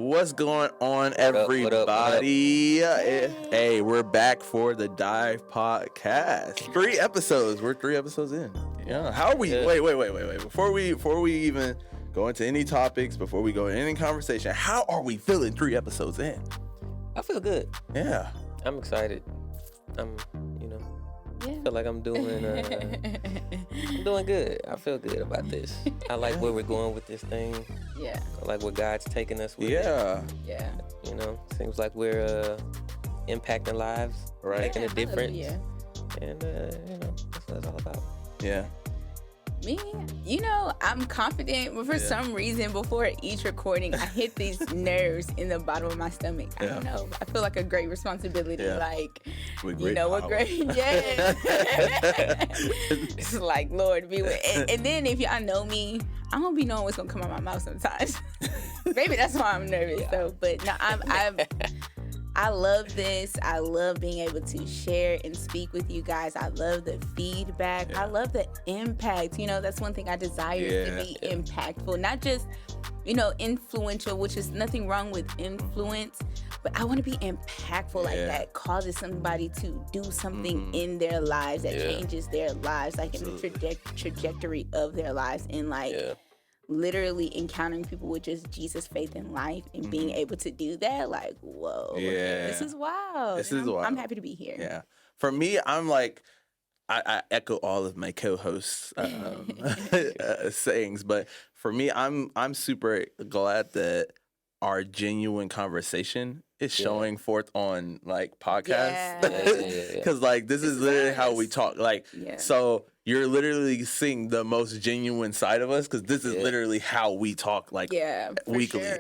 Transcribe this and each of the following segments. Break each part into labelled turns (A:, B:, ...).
A: What's going on,
B: What up, what up, what up?
A: everybody? Hey, we're back for the Dive Podcast. 3 episodes. We're 3 episodes in. Yeah. How are we?
B: Yeah.
A: Wait. Before we even go into any topics, before we go into any conversation, how are we feeling 3 episodes in?
B: I feel good.
A: Yeah.
B: I'm excited. I feel like I'm doing good. I feel good about this. I like where we're going with this thing.
C: Yeah.
B: I like where God's taking us with it.
A: Yeah.
C: Yeah.
B: Seems like we're impacting lives,
A: Right.
B: making a difference.
C: Yeah.
B: And, that's what it's all about.
A: Yeah.
C: Me, I'm confident, but for some reason, before each recording, I hit these nerves in the bottom of my stomach. I don't know. I feel like a great responsibility.
A: Yeah.
C: Like,
A: With
C: what
A: power.
C: great, yeah. It's like, Lord, be with. And then if y'all know me, I'm gonna be knowing what's gonna come out my mouth sometimes. Maybe that's why I'm nervous, though. But no, I love this. I love being able to share and speak with you guys. I love the feedback.
A: Yeah.
C: I love the impact. That's one thing I desire is to be impactful, not just, influential, which is nothing wrong with influence, but I want to be impactful like that, causes somebody to do something in their lives that changes their lives, like in the trajectory of their lives, and literally encountering people with just Jesus, faith, and life, and being able to do that, like, whoa, this is wild.
A: Wild.
C: I'm happy to be here.
A: Yeah. For me, I'm like, I echo all of my co-hosts' sayings, but for me, I'm super glad that our genuine conversation is showing forth on like podcasts, because like this is literally how we talk. Like, so you're literally seeing the most genuine side of us, because this is literally how we talk, like weekly.
C: Sure.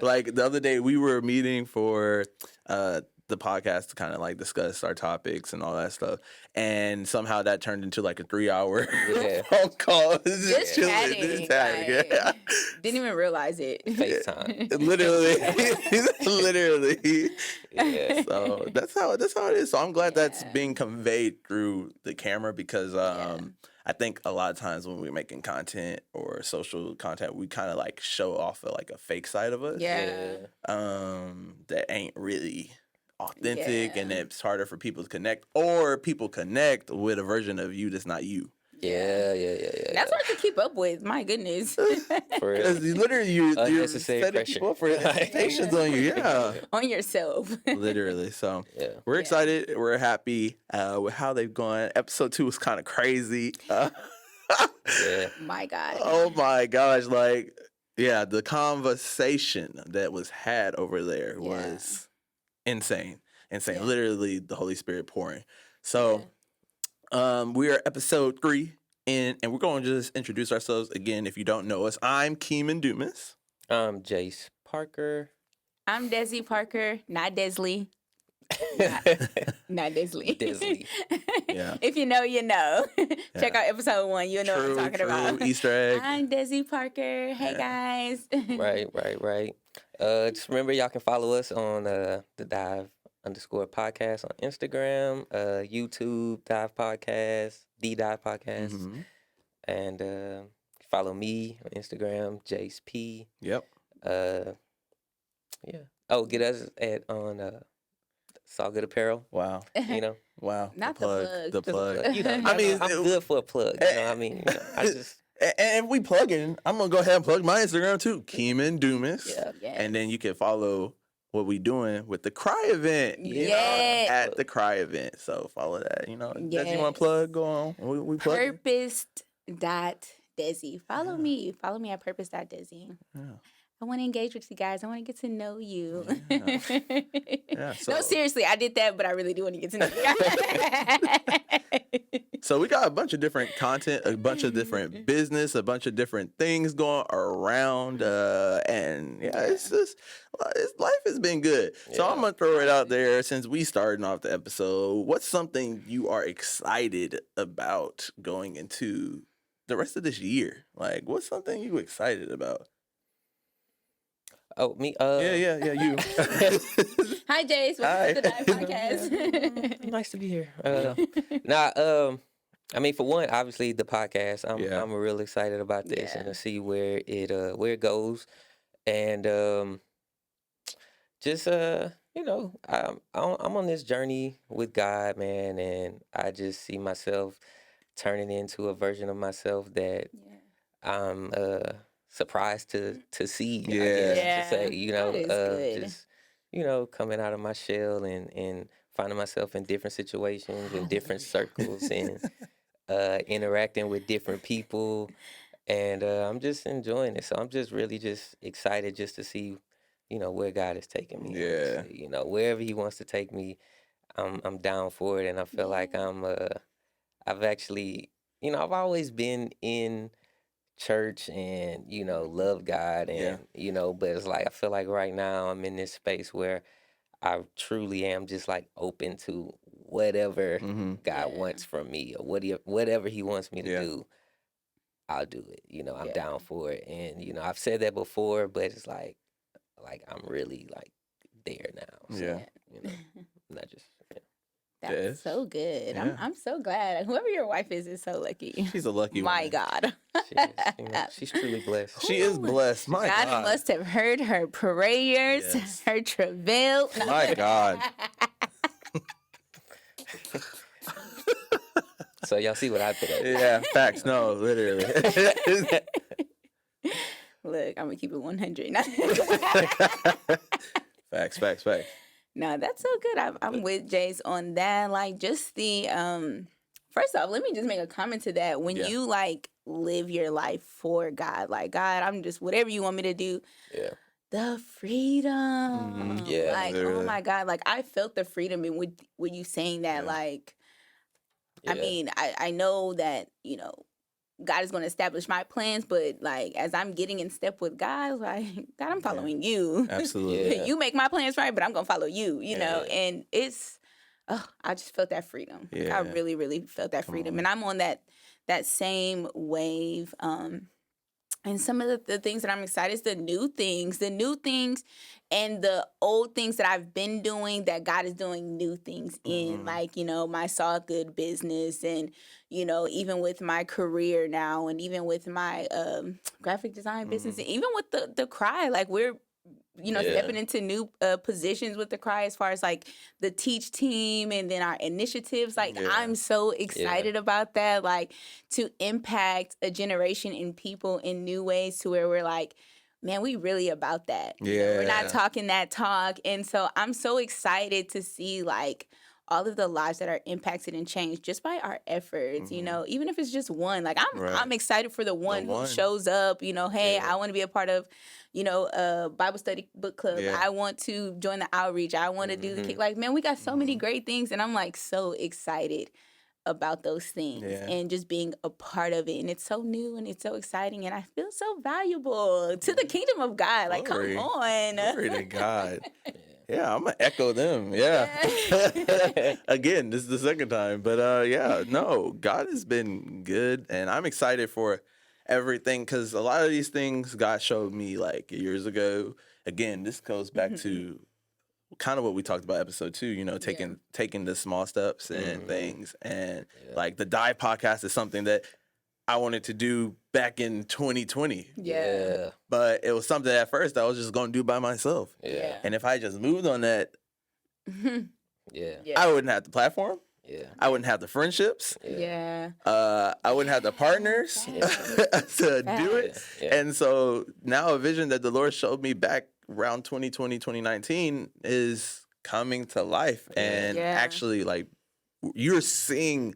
A: Like the other day, we were meeting for the podcast to kind of like discuss our topics and all that stuff, and somehow that turned into like a 3-hour phone call.
C: Just chatting.
A: Yeah.
C: Didn't even realize it.
B: FaceTime.
A: literally.
B: Yeah.
A: So that's how it is. So I'm glad that's being conveyed through the camera, because I think a lot of times when we're making content or social content, we kind of like show off like a fake side of us. That ain't really authentic, and it's harder for people to connect, or people connect with a version of you that's not you.
B: Yeah.
C: That's hard to keep up with. My goodness.
A: Because literally you're setting
B: pressure.
A: people up for expectations on you. Yeah.
C: On yourself.
A: Literally. So we're excited. We're happy with how they've gone. Episode 2 was kind of crazy.
C: My God.
A: Oh my gosh. Like, the conversation that was had over there was insane. Literally the Holy Spirit pouring. So we are episode 3 in, and we're going to just introduce ourselves again. If you don't know us, I'm Kemen Dumas.
B: I'm Jayce Parker.
C: I'm Desi Parker, not Desley. Not Desley.
B: Desley.
A: Yeah.
C: If you know, you know. Check out episode 1. You'll know what I'm talking about.
A: Easter egg.
C: I'm Desi Parker. Hey, guys.
B: Right. Just remember, y'all can follow us on the Dive_podcast on Instagram, YouTube Dive Podcast, The Dive Podcast, and follow me on Instagram, Jayce P.
A: Yep.
B: Oh, get us on It's All Good Apparel.
A: Wow. Wow.
C: Not
A: the plug.
B: I mean, I'm good for a plug. I mean, I just.
A: And if we plug in, I'm going to go ahead and plug my Instagram too, Kemen Dumas.
C: Yeah.
A: And then you can follow what we doing with the Cry event, at the Cry event. So follow that, If you want to plug, go on. We plug.
C: Purpose.desi. Follow me. Follow me at purpose.desi. Yeah. I want to engage with you guys. I want to get to know you. No, seriously, I did that, but I really do want to get to know you.
A: So we got a bunch of different content, a bunch of different business, a bunch of different things going around, and it's just life has been good. So I'm gonna throw it out there since we started off the episode. What's something you are excited about going into the rest of this year? Like, what's something you excited about?
B: Oh, me?
A: You.
C: Hi, Jayce. Welcome to the Dive Podcast.
B: Nice to be here. I mean, for one, obviously the podcast. I'm real excited about this and to see where it goes. And just you know, I'm on this journey with God, man, and I just see myself turning into a version of myself that I'm surprised to see, I guess, to say, you
C: that
B: know,
C: is good.
B: just, you know, coming out of my shell and finding myself in different situations, in different circles, and interacting with different people. And I'm just enjoying it. So I'm just really just excited just to see, you know, where God is taking me.
A: Yeah.
B: Honestly. You know, wherever He wants to take me, I'm down for it. And I feel like I've actually, you know, I've always been in church and, you know, love God and, you know, but it's like I feel like right now I'm in this space where I truly am just like open to whatever God wants from me, or whatever He wants me to do. I'll do it. You know, I'm down for it. And, you know, I've said that before, but it's like I'm really like there now. So, you know, not just,
C: That's so good. I'm so glad. Whoever your wife is so lucky.
A: She's a lucky
C: My
A: woman.
C: God.
B: she is, you know, she's truly blessed.
A: She is blessed. My God.
C: God must have heard her prayers, her travail.
A: My God.
B: So y'all see what I put up.
A: Yeah, facts. No, literally.
C: Look, I'm gonna keep it 100.
A: Facts.
C: No, that's so good. I'm with Jayce on that. Like, just the first off, let me just make a comment to that. When you like live your life for God, like God, I'm just whatever you want me to do.
B: Yeah.
C: The freedom.
B: Yeah.
C: Like,
A: literally.
C: oh my God. Like, I felt the freedom in with you saying that. Like, I mean, I know that, you know, God is going to establish my plans, but like as I'm getting in step with God, like God, I'm following you.
A: Absolutely.
C: You make my plans right, but I'm going to follow you, you know, and it's, I just felt that freedom. Like, I really, really felt that freedom. And I'm on that same wave. And some of the things that I'm excited is the new things and the old things that I've been doing that God is doing new things in, like, you know, my Saw Good business and, you know, even with my career now and even with my graphic design business and even with the Cry, like we're, you know, stepping into new positions with the Cry as far as like the Teach team and then our initiatives. Like I'm so excited about that, like to impact a generation and people in new ways to where we're like, man, we really about that. You know, we're not talking that talk. And so I'm so excited to see like all of the lives that are impacted and changed just by our efforts, you know, even if it's just one. Like I'm excited for the one who shows up, you know, hey, I want to be a part of, you know, a Bible study book club. I want to join the outreach. I want to do the kick. Like, man, we got so many great things. And I'm like so excited about those things and just being a part of it. And it's so new and it's so exciting. And I feel so valuable to the kingdom of God. Like, come on.
A: Glory to God. Yeah, I'm gonna echo them. Yeah. Again, this is the second time, but no, God has been good, and I'm excited for everything because a lot of these things God showed me like years ago. Again, this goes back to kind of what we talked about episode 2. You know, taking the small steps and things, and like the Dive podcast is something that I wanted to do back in 2020.
C: Yeah.
A: But it was something at first I was just going to do by myself.
B: Yeah.
A: And if I just moved on that,
B: Yeah.
A: I wouldn't have the platform.
B: Yeah.
A: I wouldn't have the friendships.
C: Yeah.
A: I wouldn't have the partners to do it.
B: Yeah.
A: And so now a vision that the Lord showed me back around 2020, 2019 is coming to life. And actually, like, you're seeing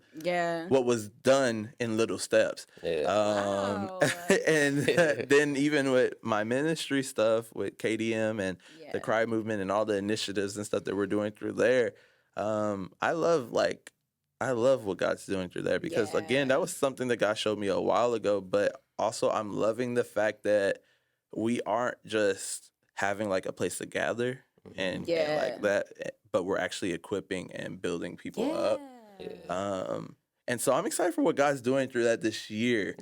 A: what was done in little steps.
C: Wow.
A: And then even with my ministry stuff with KDM and the Cry movement and all the initiatives and stuff that we're doing through there, I love what God's doing through there because again, that was something that God showed me a while ago, but also I'm loving the fact that we aren't just having like a place to gather and like that, but we're actually equipping and building people up. And so I'm excited for what God's doing through that this year.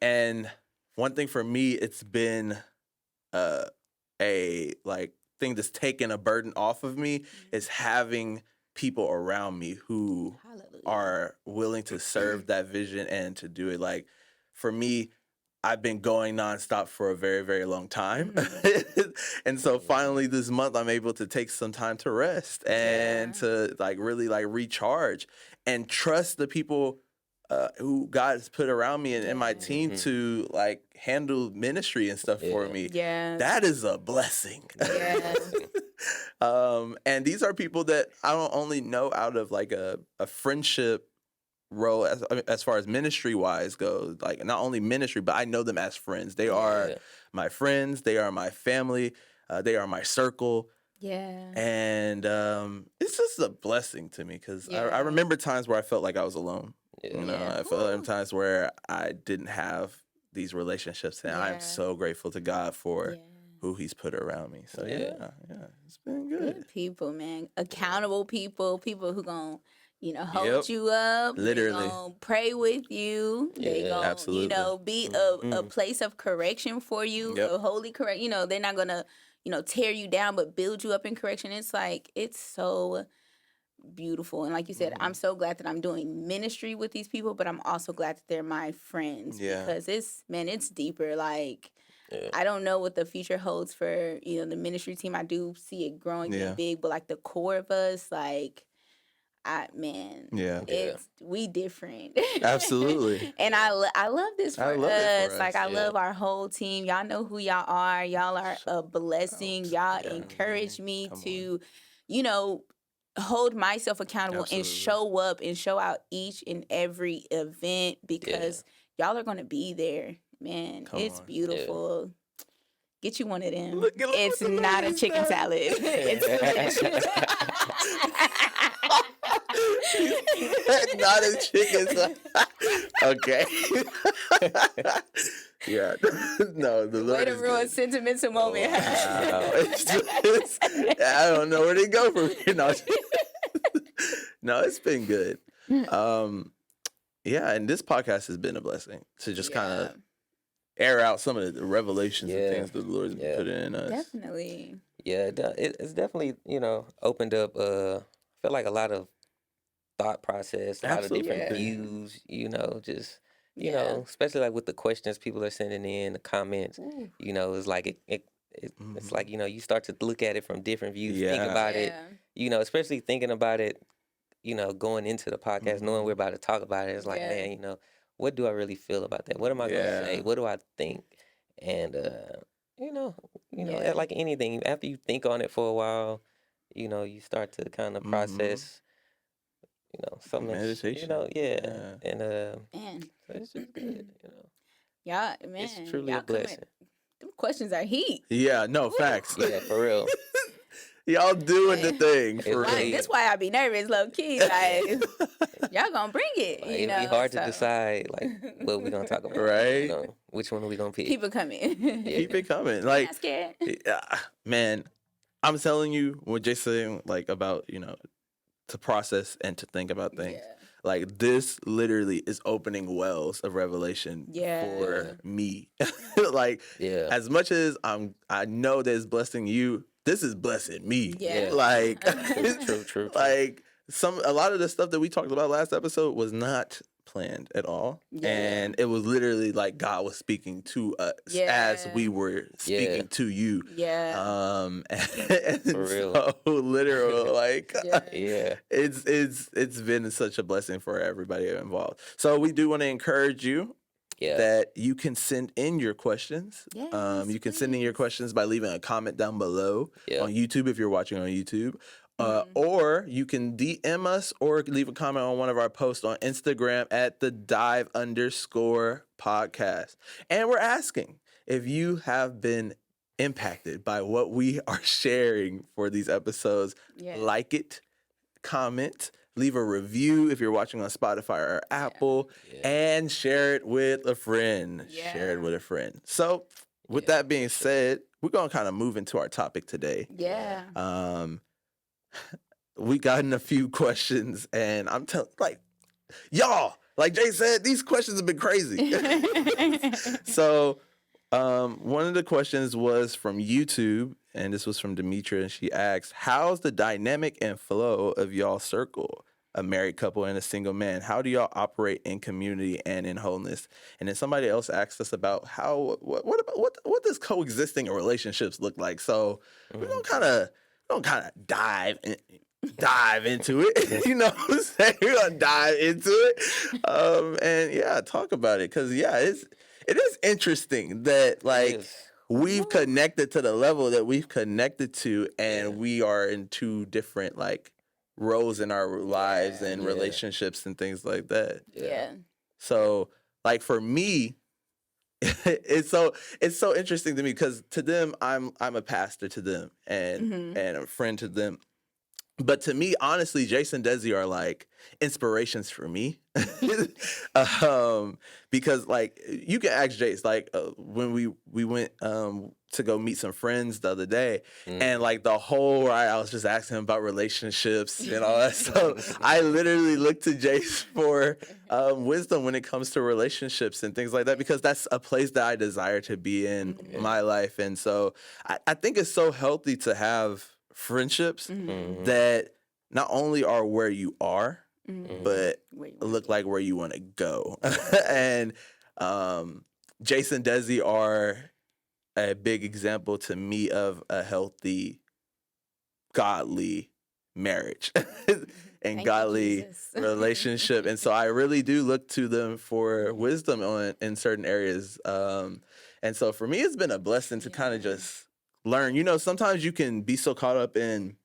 A: And one thing for me, it's been a like thing that's taken a burden off of me is having people around me who are willing to serve that vision and to do it. Like for me, I've been going nonstop for a very, very long time. And so finally this month I'm able to take some time to rest and to like really like recharge and trust the people who God has put around me and my team to like handle ministry and stuff for me.
C: Yeah.
A: That is a blessing.
C: Yeah.
A: And these are people that I don't only know out of like a friendship role as far as ministry wise goes, like not only ministry, but I know them as friends. They are my friends. They are my family. They are my circle.
C: Yeah.
A: And it's just a blessing to me because I remember times where I felt like I was alone. You know, I felt times where I didn't have these relationships, and I'm so grateful to God for who He's put around me. So yeah, it's been good.
C: People, man, accountable people who gonna hold you up.
A: Literally.
C: They gonna pray with you. They gonna,
A: absolutely.
C: Be a place of correction for you, a holy correct. They're not gonna, tear you down, but build you up in correction. It's like, it's so beautiful. And like you said, I'm so glad that I'm doing ministry with these people, but I'm also glad that they're my friends because it's deeper. Like, I don't know what the future holds for, the ministry team. I do see it growing and big, but like the core of us, like, we different.
A: Absolutely.
C: And I love this for us. Like, I love our whole team. Y'all know who y'all are. Y'all are a blessing. Y'all encourage me to, hold myself accountable and show up and show out each and every event because y'all are going to be there. Man, it's beautiful. Get you one of them. It's not a chicken salad. It's delicious.
A: Not a chicken salad. Okay. Yeah. No, the Lord
C: way to ruin sentimental moment.
A: I don't know where to go from here. No, it's been good. Yeah, and this podcast has been a blessing to just kind of air out some of the revelations and things that the Lord's put in us.
C: Definitely.
B: Yeah, it's definitely, opened up, I feel like a lot of thought process, a lot of different views, just, especially like with the questions people are sending in, the comments, it's like, it's like, you start to look at it from different views, think about it, especially thinking about it, going into the podcast, knowing we're about to talk about it, it's like, man, what do I really feel about that? What am I going to say? What do I think? And, like anything, after you think on it for a while, you start to kind of process, some
A: meditation.
B: And
C: man,
B: so it's just good,
C: Yeah, man.
B: It's truly a blessing.
C: Them questions are heat.
A: Yeah, no, facts.
B: Yeah, for real.
A: Y'all doing the thing. For real.
C: That's why I be nervous, low key. Like, y'all gonna bring it.
B: Like, it'd be hard to decide, like, what we gonna talk about.
A: Right?
B: Which one are we gonna pick?
C: Keep it coming.
A: Keep it coming. Like,
C: not scared.
A: Man, I'm telling you what Jay's saying, like, about, to process and to think about things. Yeah. Like, this literally is opening wells of revelation for me. Like, as much as I know that it's blessing you, this is blessing me.
C: Yeah.
A: Like,
B: true.
A: Like, a lot of the stuff that we talked about last episode was not planned at all. Yeah. And it was literally like God was speaking to us as we were speaking to you.
C: Yeah.
A: And
B: for real.
A: So literal, like, it's been such a blessing for everybody involved. So we do want to encourage you that you can send in your questions.
C: Yes,
A: you can send in your questions by leaving a comment down below on YouTube if you're watching on YouTube. Or you can DM us or leave a comment on one of our posts on Instagram at the @dive_podcast. And we're asking if you have been impacted by what we are sharing for these episodes. Like it, comment, leave a review if you're watching on Spotify or Apple, and share it with a friend. Share it with a friend. So with that being said, we're going to kind of move into our topic today.
C: Yeah.
A: We gotten a few questions, and I'm telling, like, y'all, like Jay said, these questions have been crazy. So, one of the questions was from YouTube, and this was from Demetra, and she asked, "How's the dynamic and flow of y'all circle? a married couple and a single man. How do y'all operate in community and in wholeness? And then somebody else asked us about what does coexisting in relationships look like? So we're gonna kind of dive into it. You know what I'm saying? We're gonna dive into it. And yeah, talk about it. Cause yeah, it is interesting that like we've connected to the level that we've connected to, and we are in two different like roles in our lives and relationships and things like that.
C: Yeah.
A: So like for me, it's so interesting to me because to them I'm a pastor to them and a friend to them. But to me, honestly, Jayce and Desi are like inspirations for me. Because like you can ask Jayce, like when we went to go meet some friends the other day, and like the whole ride I was just asking him about relationships and all that stuff. I literally look to Jayce for wisdom when it comes to relationships and things like that, because that's a place that I desire to be in my life. And so I think it's so healthy to have friendships that not only are where you are, but look like where you want to go. And Jayce and Desi are a big example to me of a healthy, godly marriage and godly relationship. And so I really do look to them for wisdom in certain areas. And so for me, it's been a blessing to kind of just learn. You know, sometimes you can be so caught up in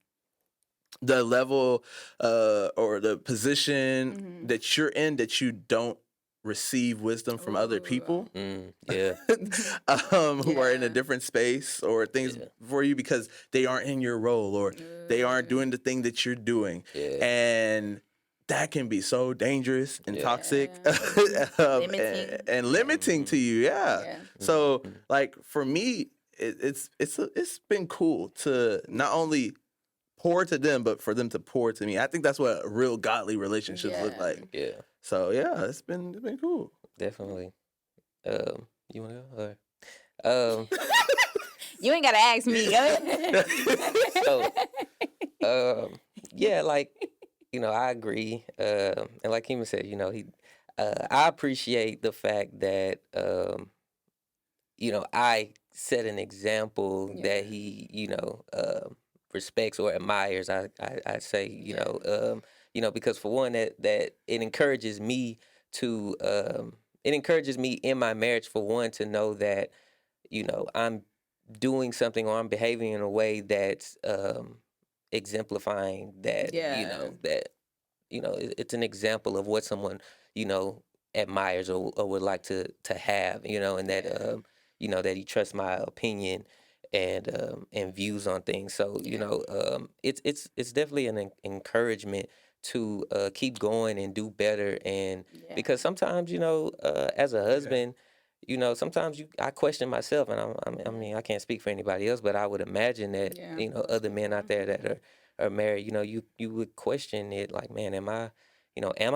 A: the level or the position that you're in that you don't receive wisdom from other people who are in a different space or things for you because they aren't in your role or they aren't doing the thing that you're doing. And that can be so dangerous and toxic and limiting to you. So like for me, it's been cool to not only pour to them, but for them to pour to me. I think that's what real godly relationships look like. So yeah, it's been cool.
B: Definitely. You wanna go? Or,
C: you ain't gotta ask me. Go
B: so, yeah, like I agree. And like Kemen said, I appreciate the fact that I set an example that he respects or admires. I say because for one that it encourages me to it encourages me in my marriage, for one, to know that I'm doing something or I'm behaving in a way that's exemplifying that it's an example of what someone admires or would like to have, and that that he trusts my opinion and views on things. So it's definitely an encouragement to keep going and do better. And because sometimes as a husband, sometimes I question myself, and I mean I can't speak for anybody else, but I would imagine that other men out there that are married, you would question it, like, man, am I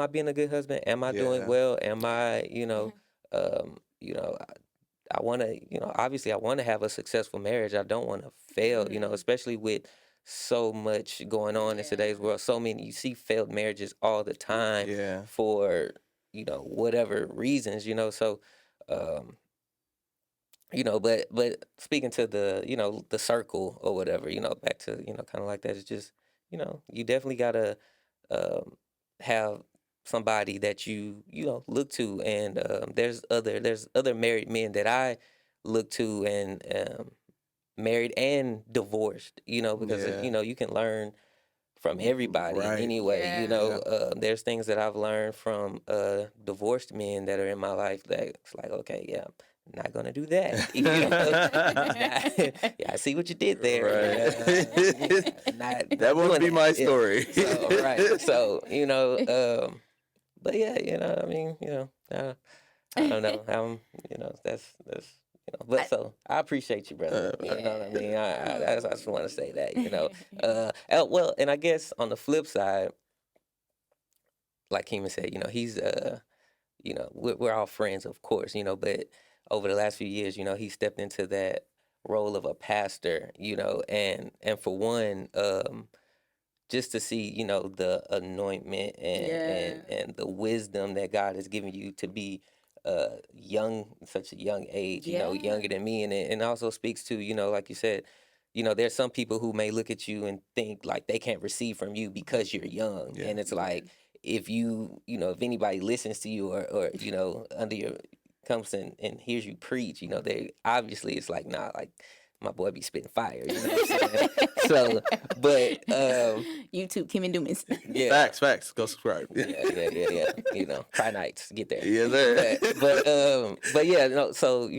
B: being a good husband? Am I doing well? Am I I want to, obviously I want to have a successful marriage. I don't want to fail, especially with so much going on in today's world. So many, you see failed marriages all the time for, whatever reasons, so, but speaking to the, the circle or whatever, back to, kind of like that, it's just, you definitely gotta, have somebody that you look to, and there's other married men that I look to, and married and divorced, because you can learn from everybody anyway. There's things that I've learned from divorced men that are in my life that it's like, okay, I'm not gonna do that. I see what you did there.
A: That won't be my story.
B: So, but yeah, I mean, I don't know. That's but so I appreciate you, brother. You know what I mean? I just want to say that, well, and I guess on the flip side, like Kemen said, he's we're all friends, of course, but over the last few years, he stepped into that role of a pastor, and for one, just to see, the anointment and the wisdom that God has given you to be young, such a young age, younger than me. And it also speaks to, like you said, there's some people who may look at you and think like they can't receive from you because you're young. And it's like, if if anybody listens to you or under your comes and hears you preach, they obviously it's like, nah, like my boy be spitting fire, what I'm saying? So, but
C: YouTube Kemen Dumas.
A: Yeah, facts. Go subscribe.
B: Yeah. Try nights, get there.
A: Yeah, there.
B: But yeah, no. So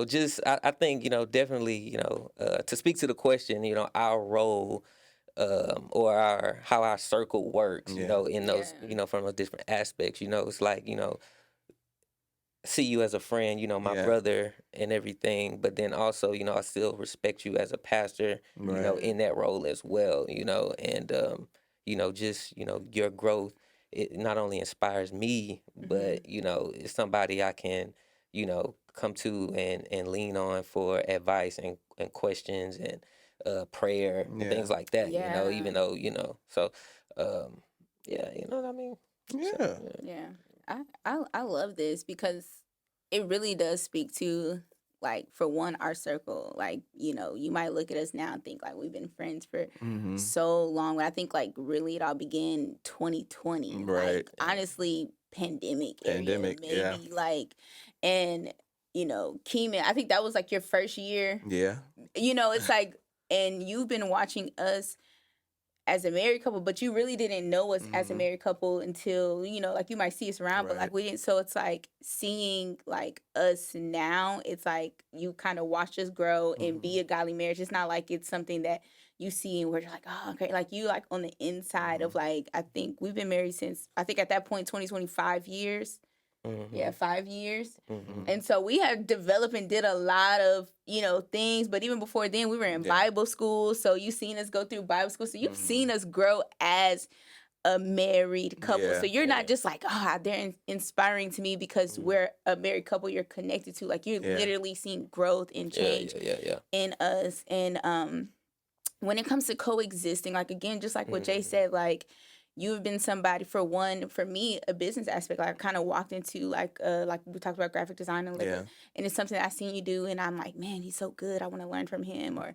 B: just I think definitely to speak to the question, our role. Or how our circle works, in those, from those different aspects, it's like, see you as a friend, my brother and everything, but then also, I still respect you as a pastor, in that role as well, and, just, your growth, it not only inspires me, but, it's somebody I can, come to and lean on for advice and questions and prayer and things like that, even though, so, you know what I mean?
A: Yeah.
B: So,
C: yeah. I love this because it really does speak to, like, for one, our circle. Like, you might look at us now and think like we've been friends for so long. But I think like really it all began 2020.
A: Right.
C: Like, honestly, pandemic area, maybe like, and Kemen, I think that was like your first year.
A: Yeah.
C: It's like, and you've been watching us as a married couple, but you really didn't know us as a married couple until, like you might see us around, but like we didn't. So it's like seeing like us now, it's like you kind of watch us grow and be a godly marriage. It's not like it's something that you see and we're like, oh, okay. Like you like on the inside of like, I think we've been married since, I think at that point, 25 years. Yeah, 5 years. And so we have developed and did a lot of, things. But even before then, we were in Bible school. So you've seen us go through Bible school. So you've seen us grow as a married couple.
A: Yeah,
C: So you're not just like, oh, they're inspiring to me because we're a married couple you're connected to. Like you're literally seeing growth and change in us. And when it comes to coexisting, like, again, just like what Jay said, like, you've been somebody, for one, for me, a business aspect. Like I kind of walked into like we talked about graphic design and and it's something that I seen you do, and I'm like, man, he's so good. I want to learn from him, or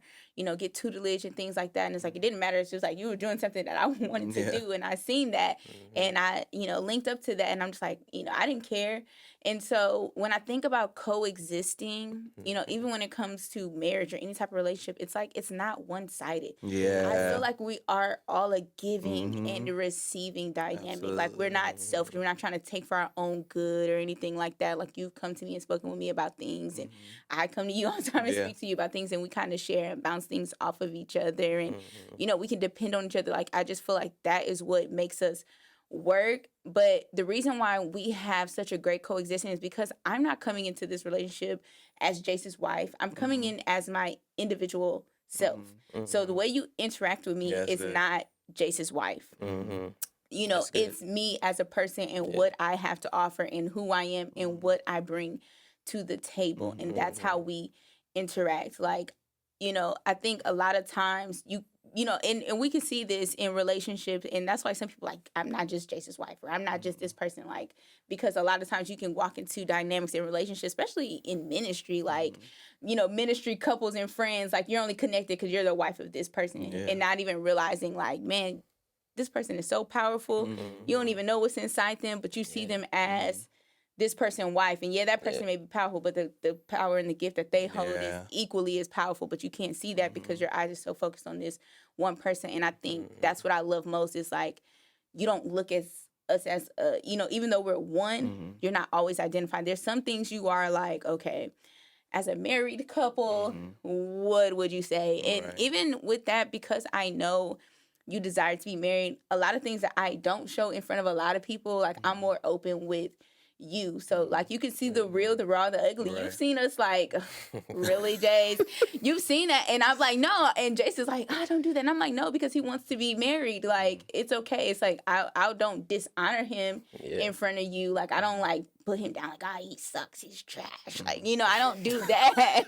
C: get tutelage and things like that. And it's like it didn't matter. It's just like you were doing something that I wanted to do, and I seen that, and I linked up to that, and I'm just like I didn't care. And so when I think about coexisting, even when it comes to marriage or any type of relationship, it's like it's not one-sided.
A: Yeah.
C: I feel like we are all a giving and receiving dynamic.
A: Absolutely.
C: Like we're not selfish. We're not trying to take for our own good or anything like that. Like you've come to me and spoken with me about things, and I come to you all the time and speak to you about things, and we kind of share and bounce things off of each other, and we can depend on each other. Like I just feel like that is what makes us work. But the reason why we have such a great coexistence is because I'm not coming into this relationship as Jayce's wife. I'm coming in as my individual self. So the way you interact with me is not Jayce's wife. It's me as a person and what I have to offer and who I am and what I bring to the table. And that's how we interact. Like, I think a lot of times and we can see this in relationships, and that's why some people like, I'm not just Jayce's wife, or I'm not just this person, like, because a lot of times you can walk into dynamics in relationships, especially in ministry, like, ministry couples and friends, like you're only connected because you're the wife of this person, and not even realizing like, man, this person is so powerful. You don't even know what's inside them, but you see them as this person's wife. And that person may be powerful, but the power and the gift that they hold is equally as powerful, but you can't see that because your eyes are so focused on this one person. And I think that's what I love most is like, you don't look at us as, even though we're one, you're not always identified. There's some things you are like, okay, as a married couple, what would you say? And even with that, because I know you desire to be married, a lot of things that I don't show in front of a lot of people, like I'm more open with you. So like you can see the real, the raw, the ugly. You've seen us like, really, Jayce? You've seen that. And I'm like, no. And Jayce is like, I don't do that. And I'm like, no, because he wants to be married. Like, it's okay. It's like, I don't dishonor him in front of you. Like, I don't like put him down like, he sucks, he's trash. Like, I don't do that.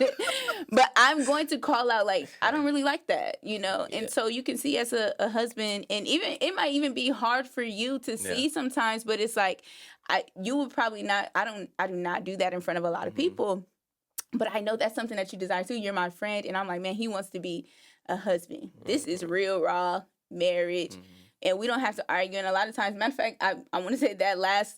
C: But I'm going to call out, like, I don't really like that, And so you can see as a husband, and even it might even be hard for you to see sometimes, but it's like you would probably not. I do not do that in front of a lot of people. But I know that's something that you desire too. You're my friend, and I'm like, man, he wants to be a husband. This is real raw marriage, and we don't have to argue. And a lot of times, matter of fact, I want to say that last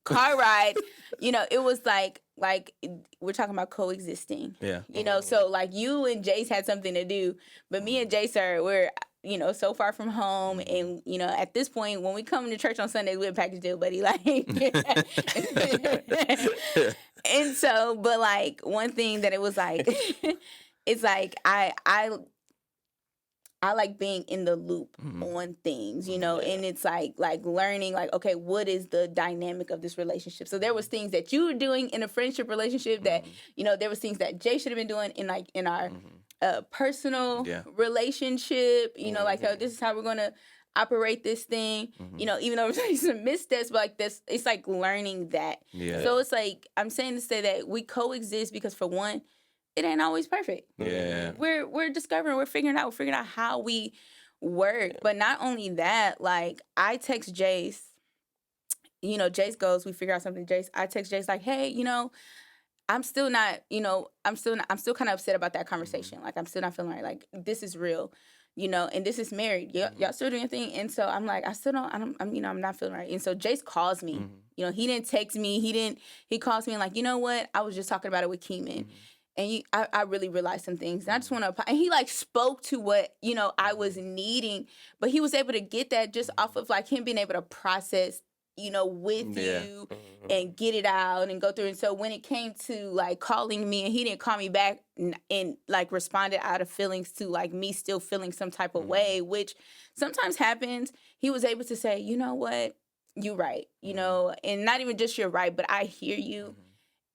C: car ride, it was like we're talking about coexisting.
A: Yeah.
C: So like you and Jayce had something to do, but me and Jayce we're so far from home, and at this point when we come to church on Sundays, we're a package deal, buddy. Like, and so, but like one thing that it was like, it's like I like being in the loop on things, and it's like learning, like, okay, what is the dynamic of this relationship? So there was things that you were doing in a friendship relationship that, there was things that Jay should have been doing in our personal relationship, like, this is how we're going to operate this thing, even though there's some missteps, but like this, it's like learning that. So it's like, I'm saying to say that we coexist because for one, it ain't always perfect. We're discovering, we're figuring out how we work. But not only that, like I text Jayce, Jayce goes, we figure out something, Jayce, I text Jayce like, hey, I'm still not, I'm still kind of upset about that conversation. Like, I'm still not feeling right. Like, this is real, and this is married. Y'all still doing your thing. And so I'm like, I'm not feeling right. And so Jayce calls me, he didn't text me. He calls me and like, you know what? I was just talking about it with Kemen. And I really realized some things. And I just want to, and he like spoke to what, I was needing, but he was able to get that just off of like him being able to process, with you and get it out and go through. And so when it came to like calling me and he didn't call me back and like responded out of feelings to like me still feeling some type of way, which sometimes happens, he was able to say, you know what, you're right, and not even just you're right, but I hear you.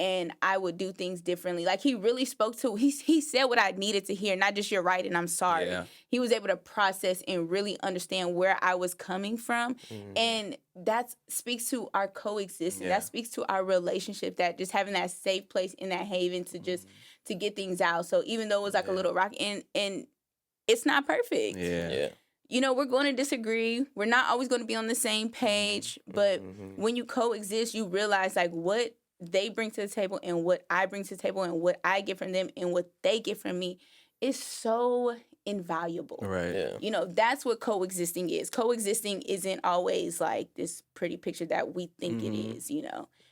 C: And I would do things differently. Like he really spoke to, he said what I needed to hear, not just you're right and I'm sorry. Yeah. He was able to process and really understand where I was coming from. And that speaks to our coexistence. That speaks to our relationship, that just having that safe place in that haven to just, to get things out. So even though it was like a little rock and it's not perfect. We're going to disagree. We're not always going to be on the same page. But when you coexist, you realize like what they bring to the table and what I bring to the table and what I get from them and what they get from me is so invaluable.
A: Right.
C: Yeah. That's what coexisting is. Coexisting isn't always like this pretty picture that we think it is,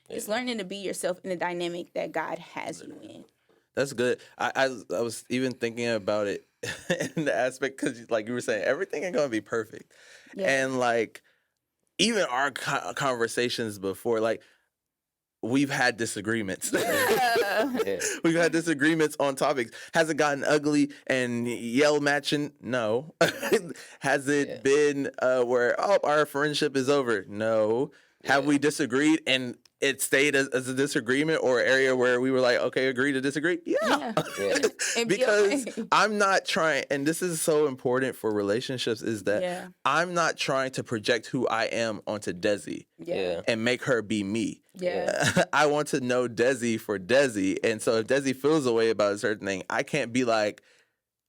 C: It's learning to be yourself in the dynamic that God has you in.
A: That's good. I was even thinking about it in the aspect, because like you were saying, everything ain't going to be perfect. Yeah. And like even our conversations before, like, we've had disagreements. We've had disagreements on topics. Has it gotten ugly and yell matching? No. Has it been where, our friendship is over? No. Have we disagreed and it stayed as a disagreement, or an area where we were like, okay, agree to disagree? Yeah. Because I'm not trying, and this is so important for relationships, is that I'm not trying to project who I am onto Desi and make her be me. I want to know Desi for Desi. And so if Desi feels a way about a certain thing, I can't be like,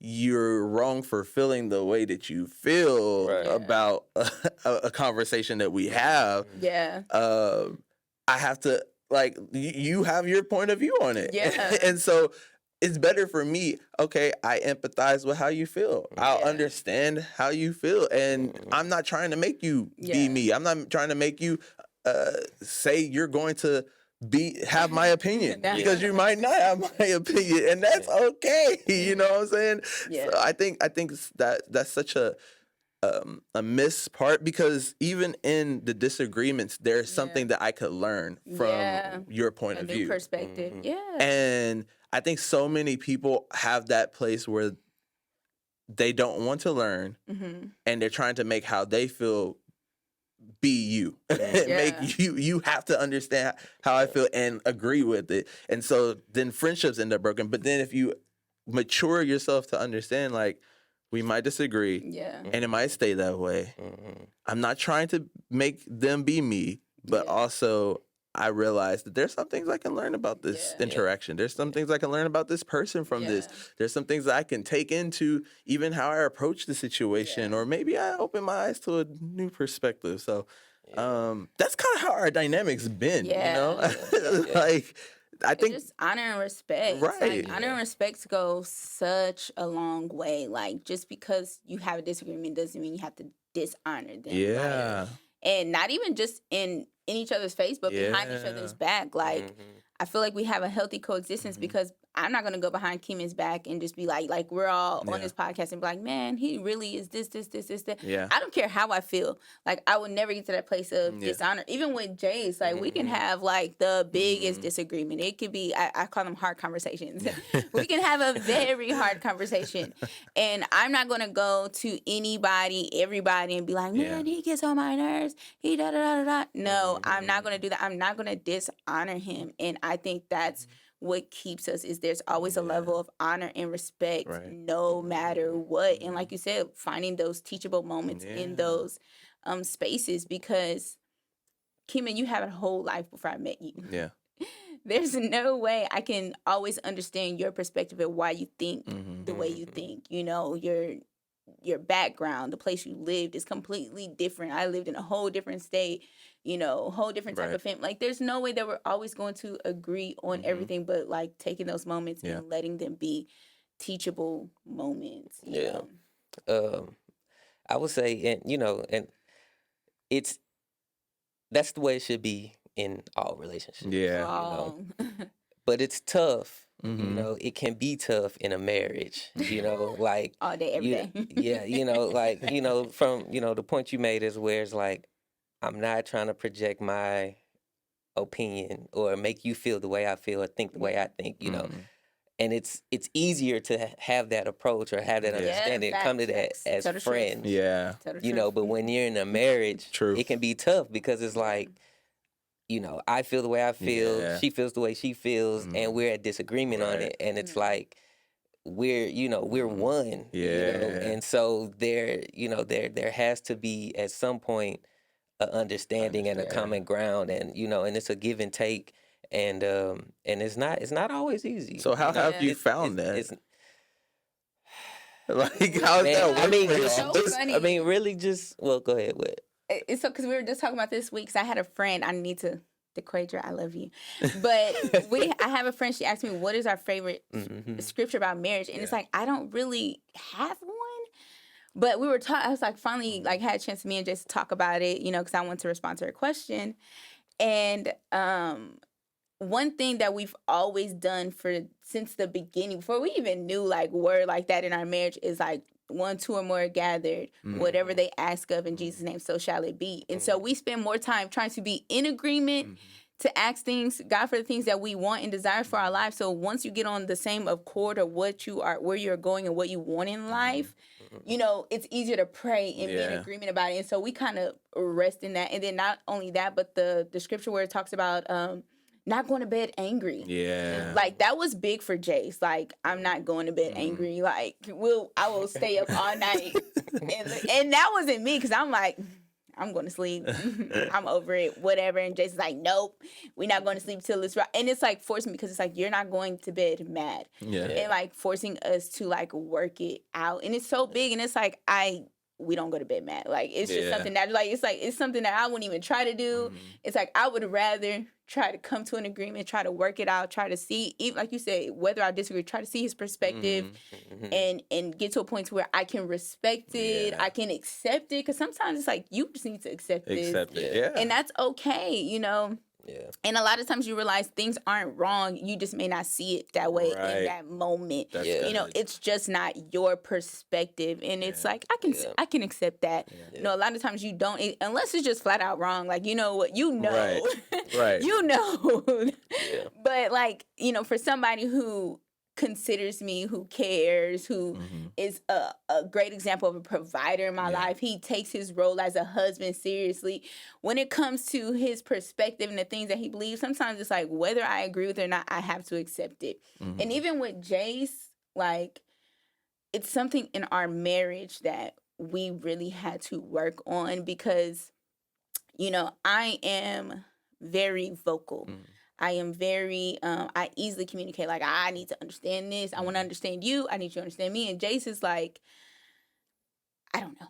A: you're wrong for feeling the way that you feel about a conversation that we have. I have to, like, you have your point of view on it. And so it's better for me, okay, I empathize with how you feel. I'll understand how you feel. And I'm not trying to make you be me. I'm not trying to make you say you're going to have my opinion, because you might not have my opinion, and that's okay. You know what I'm saying? So I think that's such a miss part, because even in the disagreements, there's something that I could learn from your point of view,
C: new perspective.
A: And I think so many people have that place where they don't want to learn, and they're trying to make how they feel be you. Make you have to understand how I feel and agree with it. And so then friendships end up broken. But then if you mature yourself to understand, like, we might disagree, and it might stay that way. I'm not trying to make them be me, but also I realized that there's some things I can learn about this interaction. There's some things I can learn about this person from this. There's some things that I can take into even how I approach the situation, or maybe I open my eyes to a new perspective. So that's kind of how our dynamics been, you know? Like, I think
C: just honor and respect.
A: Right.
C: Like, honor and respect go such a long way. Like, just because you have a disagreement doesn't mean you have to dishonor them.
A: Yeah.
C: Like, and not even just in each other's face, but behind each other's back. Like, I feel like we have a healthy coexistence because I'm not gonna go behind Kemen's back and just be like we're all on this podcast and be like, man, he really is this.
A: Yeah.
C: I don't care how I feel. Like, I would never get to that place of dishonor. Even with Jayce, like we can have like the biggest disagreement. It could be I call them hard conversations. We can have a very hard conversation, and I'm not gonna go to everybody, and be like, man, he gets on my nerves. He da da da da. No, I'm not gonna do that. I'm not gonna dishonor him, and I think that's what keeps us is there's always a level of honor and respect no matter what. And like you said, finding those teachable moments in those spaces, because Kemen, you have a whole life before I met you.
A: Yeah.
C: There's no way I can always understand your perspective of why you think the way you think. You know, your background, the place you lived is completely different. I lived in a whole different state, you know, a whole different type of family. Like, there's no way that we're always going to agree on everything, but like taking those moments and letting them be teachable moments. You know?
B: I would say, and that's the way it should be in all relationships.
A: Yeah.
B: But it's tough. You know, it can be tough in a marriage, you know, like
C: all day, every day.
B: Yeah, you know, like, you know, from, the point you made is where it's like, I'm not trying to project my opinion or make you feel the way I feel or think the way I think, you know. And it's easier to have that approach or have that understanding, come to that as friends.
A: Yeah.
B: You know, but when you're in a marriage, it can be tough because it's like, you know, I feel the way I feel, she feels the way she feels, and we're at disagreement on it. And it's like, we're one.
A: Yeah.
B: You know? And so there has to be at some point an understanding and a common ground, and and it's a give and take, and it's not always easy.
A: So how have you found that? Like, how's that?
B: Really just, well, go ahead with it.
C: It's so, because we were just talking about this week, because I had a friend, I need to Quadra, I love you. But I have a friend, she asked me, what is our favorite scripture about marriage? And it's like, I don't really have one. But we were I was like, finally, like, had a chance to me and just talk about it, you know, because I wanted to respond to her question. And one thing that we've always done since the beginning, before we even knew like word like that in our marriage, is like, 1, 2 or more are gathered, whatever they ask of in Jesus' name, so shall it be. And so we spend more time trying to be in agreement, to ask God for the things that we want and desire for our lives. So once you get on the same accord of where you're going and what you want in life, you know, it's easier to pray and be in agreement about it. And so we kind of rest in that. And then not only that, but the scripture where it talks about not going to bed angry.
A: Yeah.
C: Like, that was big for Jayce. Like, I'm not going to bed angry. Like, I will stay up all night. and that wasn't me, because I'm like, I'm going to sleep. I'm over it, whatever. And Jayce's like, nope, we're not going to sleep till it's right. And it's like forcing me, because it's like, you're not going to bed mad. Yeah. And like forcing us to like work it out. And it's so big. And it's like, we don't go to bed mad. Like, it's just something that, like, it's something that I wouldn't even try to do. It's like, I would rather try to come to an agreement, try to work it out, try to see, even like you say, whether I disagree, try to see his perspective and get to a point where I can respect it, I can accept it. Because sometimes it's like, you just need to accept it. And that's okay, you know? Yeah. And a lot of times you realize things aren't wrong. You just may not see it that way in that moment. You know, it's just not your perspective. And it's like, I can accept that. You know, a lot of times you don't, unless it's just flat out wrong. Like, you know what, you know. Right. You know. But like, you know, for somebody who considers me, who cares, who is a great example of a provider in my life. He takes his role as a husband seriously. When it comes to his perspective and the things that he believes, sometimes it's like, whether I agree with it or not, I have to accept it. And even with Jayce, like, it's something in our marriage that we really had to work on, because, you know, I am very vocal. I am very, I easily communicate. Like, I need to understand this. I want to understand you. I need you to understand me. And Jayce is like, I don't know.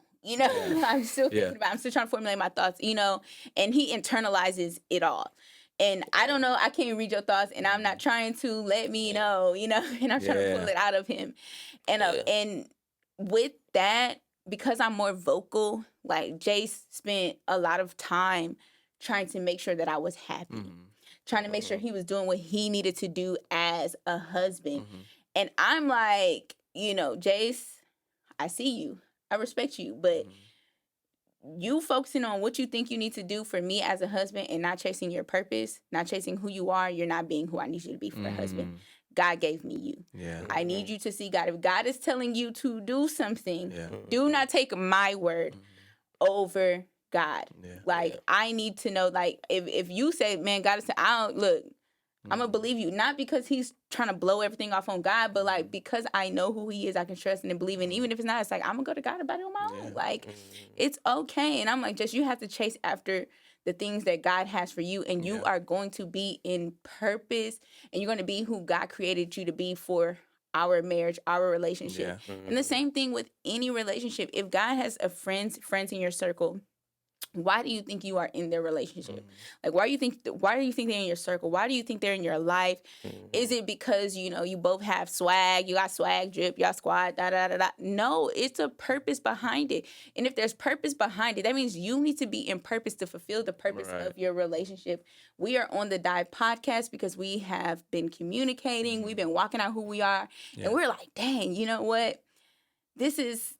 C: I'm still thinking about it. I'm still trying to formulate my thoughts, and he internalizes it all. And I don't know, I can't read your thoughts, and I'm not trying to let me know, and I'm trying to pull it out of him. And with that, because I'm more vocal, like Jayce spent a lot of time trying to make sure that I was happy, trying to make sure he was doing what he needed to do as a husband. And I'm like, Jayce, I see you. I respect you, but you focusing on what you think you need to do for me as a husband and not chasing your purpose, not chasing who you are, you're not being who I need you to be for a husband. God gave me you. Yeah. I need you to see God. If God is telling you to do something, do not take my word over God. I need to know, if you say, man, God is saying, I'm going to believe you. Not because he's trying to blow everything off on God, but because I know who he is, I can trust and believe in. Even if it's not, it's I'm going to go to God about it on my own. It's okay. And I'm like, just you have to chase after the things that God has for you. And you are going to be in purpose. And you're going to be who God created you to be for our marriage, our relationship. And the same thing with any relationship. If God has friends in your circle, why do you think you are in their relationship? Why do you think they're in your circle? Why do you think they're in your life? Is it because, you both have swag, you got swag drip, y'all squad, da-da-da-da? No, it's a purpose behind it. And if there's purpose behind it, that means you need to be in purpose to fulfill the purpose of your relationship. We are on the Dive podcast because we have been communicating. We've been walking out who we are. And we're like, dang, you know what? This is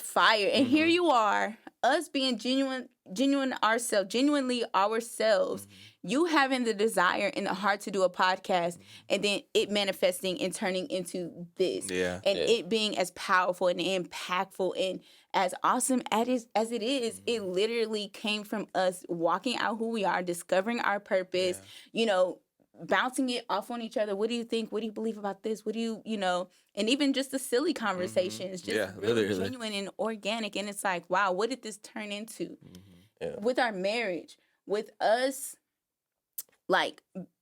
C: fire. And here you are, us being genuinely ourselves, you having the desire and the heart to do a podcast, and then it manifesting and turning into this. It being as powerful and impactful and as awesome as it is, it literally came from us walking out who we are, discovering our purpose, bouncing it off on each other. What do you think? What do you believe about this? What do you, and even just the silly conversations, just really genuine and organic. And it's like, wow, what did this turn into? With our marriage, with us,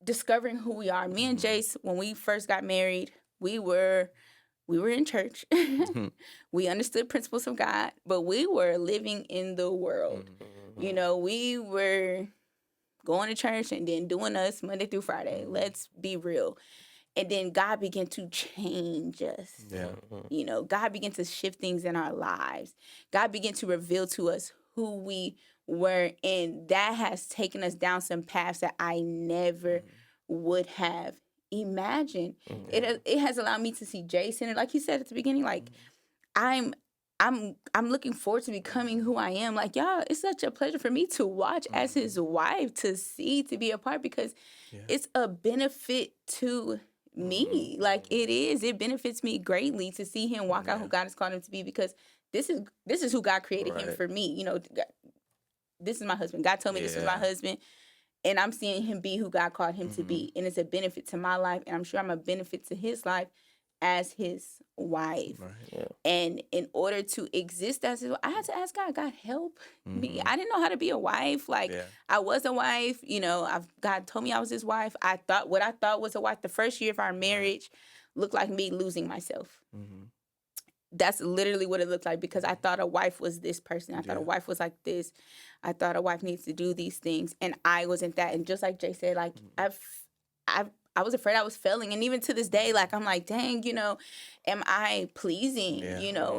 C: discovering who we are. Me and Jayce, when we first got married, we were in church. We understood principles of God, but we were living in the world. We were going to church and then doing us Monday through Friday. Let's be real. And then God began to change us. God began to shift things in our lives. God began to reveal to us who we were. And that has taken us down some paths that I never would have imagined. It has allowed me to see Jayce in it. Like you said at the beginning, I'm looking forward to becoming who I am. Y'all, it's such a pleasure for me to watch as his wife, to see, to be a part, because it's a benefit to me. It benefits me greatly to see him walk out who God has called him to be, because this is who God created him for me. This is my husband. God told me this is my husband, and I'm seeing him be who God called him to be. And it's a benefit to my life, and I'm sure I'm a benefit to his life as his wife. And in order to exist as his wife, I had to ask God, help me. I didn't know how to be a wife. I was a wife, God told me I was his wife. What I thought was a wife the first year of our marriage looked like me losing myself. That's literally what it looked like, because I thought a wife was this person. I thought a wife was like this. I thought a wife needs to do these things, and I wasn't that. And just like Jay said, I was afraid I was failing. And even to this day, I'm like, dang, am I pleasing?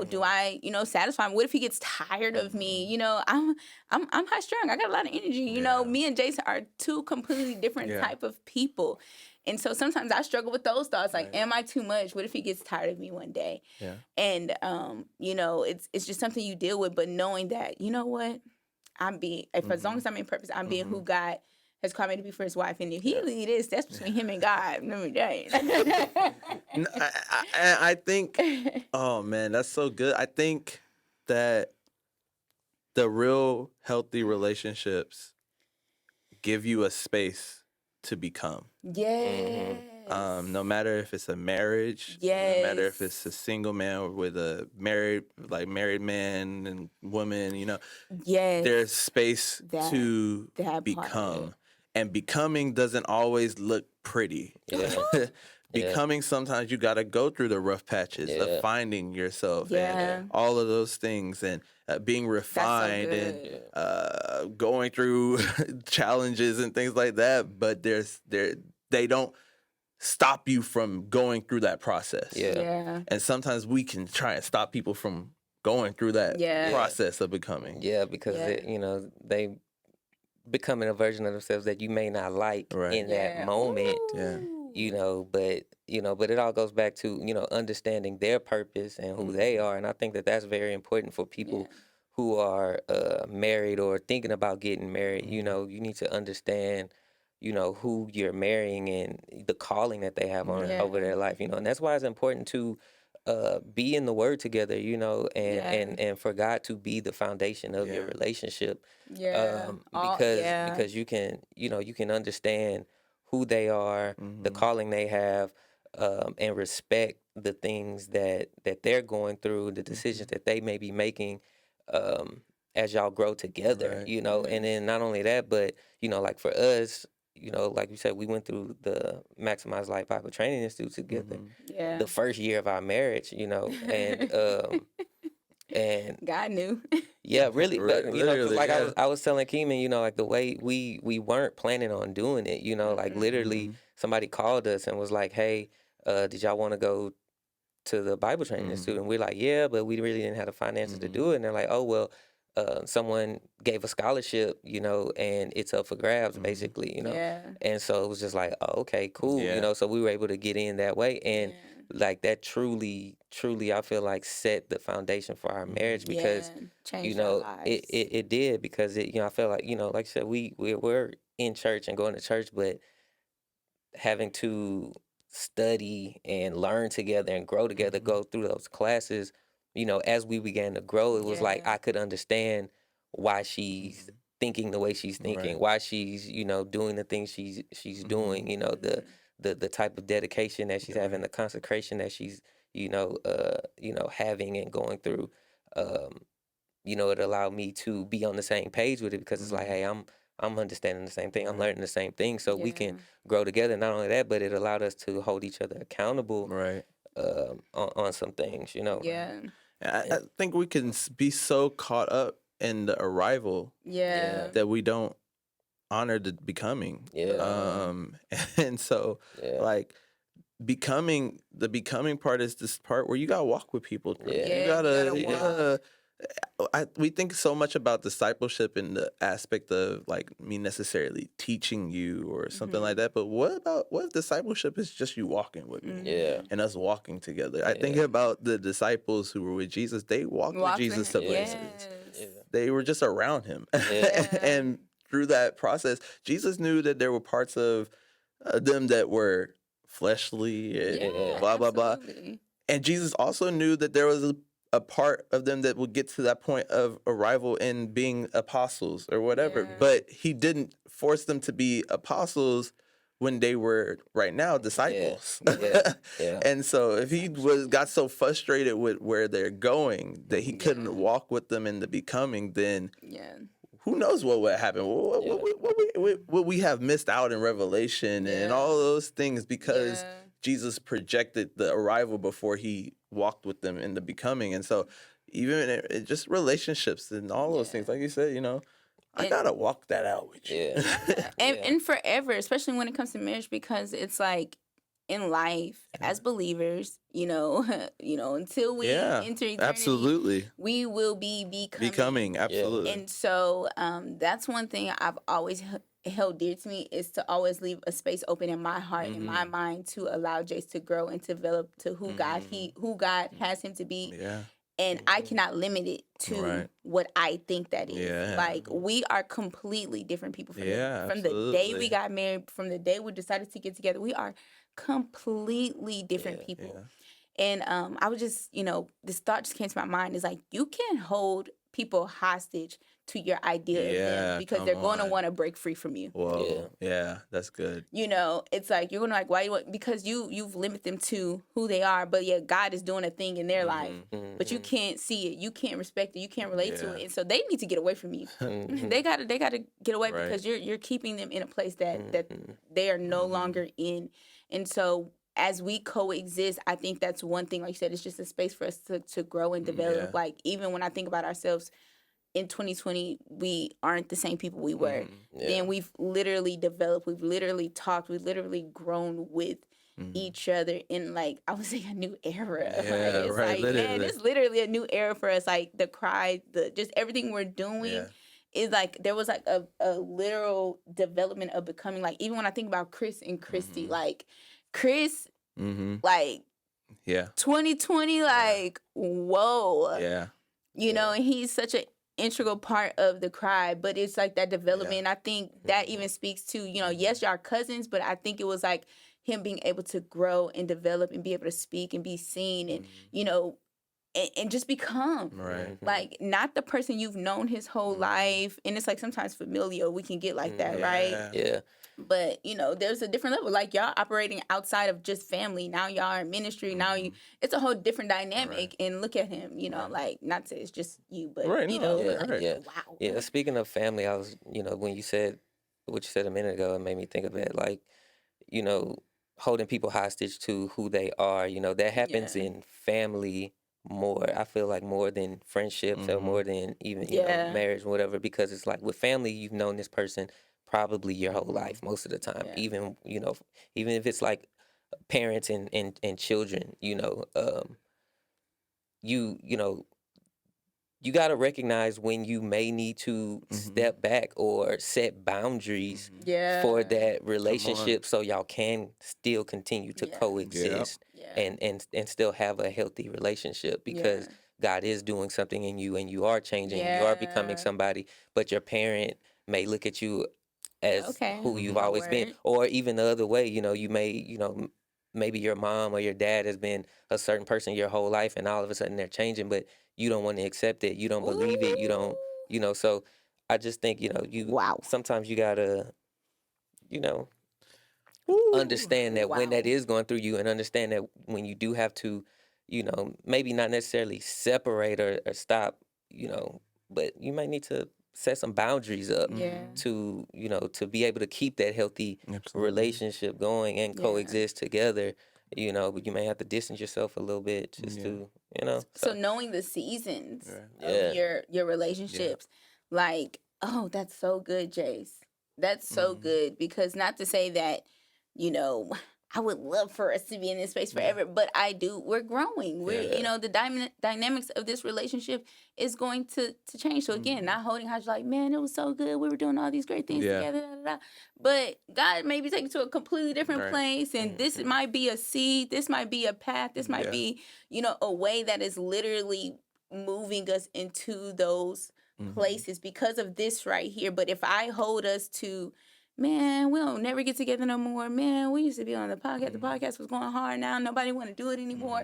C: Do I, satisfy him? What if he gets tired of me? I'm high strung. I got a lot of energy. Me and Jayce are two completely different type of people. And so sometimes I struggle with those thoughts. Am I too much? What if he gets tired of me one day? And, it's just something you deal with. But knowing that, you know what? As long as I'm in purpose, I'm being who God has called me to be for his wife. And if he lead this, that's between him and God.
A: I think, oh man, that's so good. I think that the real healthy relationships give you a space to become. No matter if it's a marriage, no matter if it's a single man with a married man and woman, there's space to become. And becoming doesn't always look pretty.
B: Yeah.
A: Becoming, sometimes you got to go through the rough patches of finding yourself and all of those things, and being refined and going through challenges and things like that. But they don't stop you from going through that process. And sometimes we can try and stop people from going through that process of becoming.
B: Yeah, because they becoming a version of themselves that you may not like in that moment. But it all goes back to understanding their purpose and who they are, and I think that that's very important for people who are married or thinking about getting married. You need to understand who you're marrying and the calling that they have on over their life. And that's why it's important to be in the Word together. And for God to be the foundation of your relationship. Because you can understand who they are, the calling they have, and respect the things that they're going through, the decisions that they may be making, as y'all grow together. And then not only that, but like for us, like you said, we went through the Maximize Life Bible Training Institute together. The first year of our marriage, and
C: God knew.
B: Yeah, really. But
A: Literally,
B: like I was telling Kemen, like the way we weren't planning on doing it, like literally somebody called us and was like, "Hey, did y'all want to go to the Bible Training Institute?" And we're like, "Yeah," but we really didn't have the finances to do it. And they're like, "Oh well, someone gave a scholarship, and it's up for grabs, basically, And so it was just like, oh, okay, cool, So we were able to get in that way, and like that truly, I feel like set the foundation for our marriage because
C: changed our lives.
B: It did because I feel like like I said, we're in church and going to church, but having to study and learn together and grow together, go through those classes. As we began to grow, it was like I could understand why she's thinking the way she's thinking, why she's doing the things she's doing. The type of dedication that she's having, the consecration that she's having and going through. It allowed me to be on the same page with it because it's like, hey, I'm understanding the same thing. I'm learning the same thing, so we can grow together. Not only that, but it allowed us to hold each other accountable, on some things.
A: I think we can be so caught up in the arrival that we don't honor the becoming. And so like the becoming part is this part where you gotta walk with people. You gotta we think so much about discipleship in the aspect of like me necessarily teaching you or something like that. But what if discipleship is just you walking with me and us walking together? I think about the disciples who were with Jesus. They walked with Jesus to places. They were just around him. And through that process, Jesus knew that there were parts of them that were fleshly and blah, blah, blah. And Jesus also knew that there was a part of them that would get to that point of arrival in being apostles or whatever. But he didn't force them to be apostles when they were right now disciples. And so if he got so frustrated with where they're going that he couldn't walk with them in the becoming, then who knows what would happen? What we have missed out in Revelation and all those things because Jesus projected the arrival before he walked with them in the becoming. And so even in just relationships and all those things, like you said, I gotta walk that out with you.
C: And forever, especially when it comes to marriage, because it's like in life as believers, until we enter eternity,
A: absolutely,
C: we will be becoming.
A: Absolutely.
C: And so that's one thing I've always held dear to me, is to always leave a space open in my heart and my mind to allow Jayce to grow and to develop to who God has him to be. And I cannot limit it to what I think that is. Like, we are completely different people from the day we got married, from the day we decided to get together. We are completely different people. And I was just, this thought just came to my mind, is like, you can hold people hostage to your idea of them, because they're going to want to break free from you.
A: Whoa. Yeah, that's good.
C: You know, it's like you're going to like, why you want, because you've limited them to who they are, but yet God is doing a thing in their life, but you can't see it, you can't respect it, you can't relate to it, and so they need to get away from you. They gotta get away, because you're keeping them in a place that they are no longer in. And so as we coexist, I think that's one thing, like you said, it's just a space for us to grow and develop. Like, even when I think about ourselves in 2020, we aren't the same people we were. Then we've literally developed, we've literally talked, we've literally grown with each other in, like, I would say, a new era. It's like, literally. Man, it's literally a new era for us. Like, the cry, just everything we're doing is like, there was like a literal development of becoming, like, even when I think about Chris and Christy, like, Chris, like, 2020, like, whoa. You know, and he's such an integral part of the cry, but it's like that development. I think that even speaks to, you know, yes, y'all cousins, but I think it was like him being able to grow and develop and be able to speak and be seen and, you know, and just become like not the person you've known his whole life. And it's like sometimes familial, we can get like that, right?
B: Yeah.
C: But, you know, there's a different level. Like, y'all operating outside of just family. Now y'all are in ministry. Now it's a whole different dynamic. And look at him, you know, like, not to it's just you, but, you know, wow.
B: Yeah, speaking of family, I was, you know, when you said what you said a minute ago, it made me think of it, like, you know, holding people hostage to who they are. You know, that happens in family more, I feel like, more than friendships or more than even, you know, marriage or whatever, because it's like with family, you've known this person probably your whole life most of the time, even, you know, even if it's like parents and children, you know, you know, you got to recognize when you may need to step back or set boundaries for that relationship, so y'all can still continue to coexist and still have a healthy relationship, because God is doing something in you and you are changing, you are becoming somebody, but your parent may look at you as who you've always been, or even the other way, you know, you may, you know, maybe your mom or your dad has been a certain person your whole life and all of a sudden they're changing, but you don't want to accept it, you don't believe it, you don't, you know, so I just think, you know, sometimes you gotta, you know, understand that when that is going through you, and understand that when you do have to, you know, maybe not necessarily separate or stop, you know, but you might need to set some boundaries up to, you know, to be able to keep that healthy relationship going and coexist together, you know, but you may have to distance yourself a little bit just to, you know.
C: So knowing the seasons of your relationships, like, oh, that's so good, Jayce. That's so good, because not to say that, you know, I would love for us to be in this space forever, but we're growing. We're, you know, the dynamics of this relationship is going to change. So again, not holding hostage, like, man, it was so good, we were doing all these great things together, but God may be taking you to a completely different place, and this might be a seed, this might be a path, this might be, you know, a way that is literally moving us into those places because of this right here. But if I hold us to, man, we don't never get together no more. Man, we used to be on the podcast. The podcast was going hard. Now nobody want to do it anymore.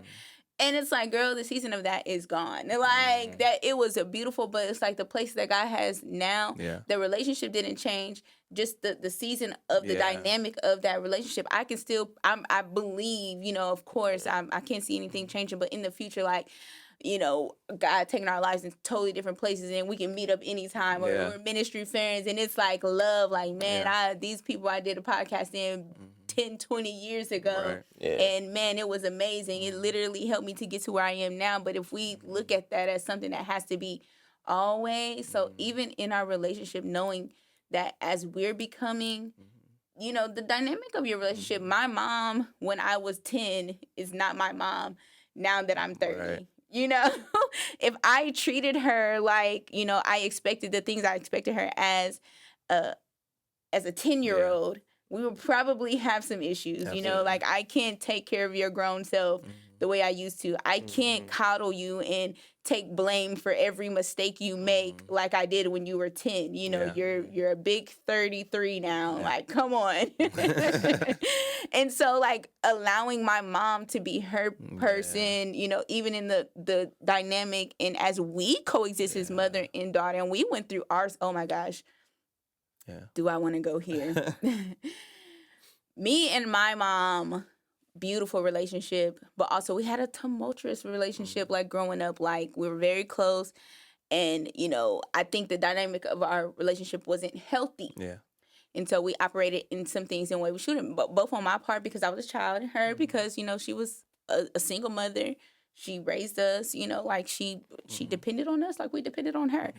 C: And it's like, girl, the season of that is gone. Like, that, it was a beautiful, but it's like the place that God has now, the relationship didn't change. Just the season of the dynamic of that relationship. I can still, I believe, you know, of course, I can't see anything changing, but in the future, like, you know, God taking our lives in totally different places, and we can meet up anytime, or we're ministry friends, and it's like love, like, man, these people I did a podcast in 10, 20 years ago, and man, it was amazing. It literally helped me to get to where I am now. But if we look at that as something that has to be always, so even in our relationship, knowing that as we're becoming, you know, the dynamic of your relationship, my mom when I was 10 is not my mom now that I'm 30. You know, if I treated her like, you know, I expected the things I expected her as a 10-year-old, we would probably have some issues. Absolutely. You know, like, I can't take care of your grown self the way I used to. I can't coddle you and take blame for every mistake you make like I did when you were 10. You know, you're a big 33 now. Like, come on. And so, like, allowing my mom to be her person, you know, even in the dynamic, and as we coexist as mother and daughter, and we went through ours. Oh my gosh. Yeah. Do I want to go here? Me and my mom, beautiful relationship, but also we had a tumultuous relationship, like growing up. Like, we were very close, and you know, I think the dynamic of our relationship wasn't healthy. Yeah. And so we operated in some things in a way we shouldn't, but both on my part because I was a child, and her because, you know, she was a single mother. She raised us, you know, like she depended on us like we depended on her.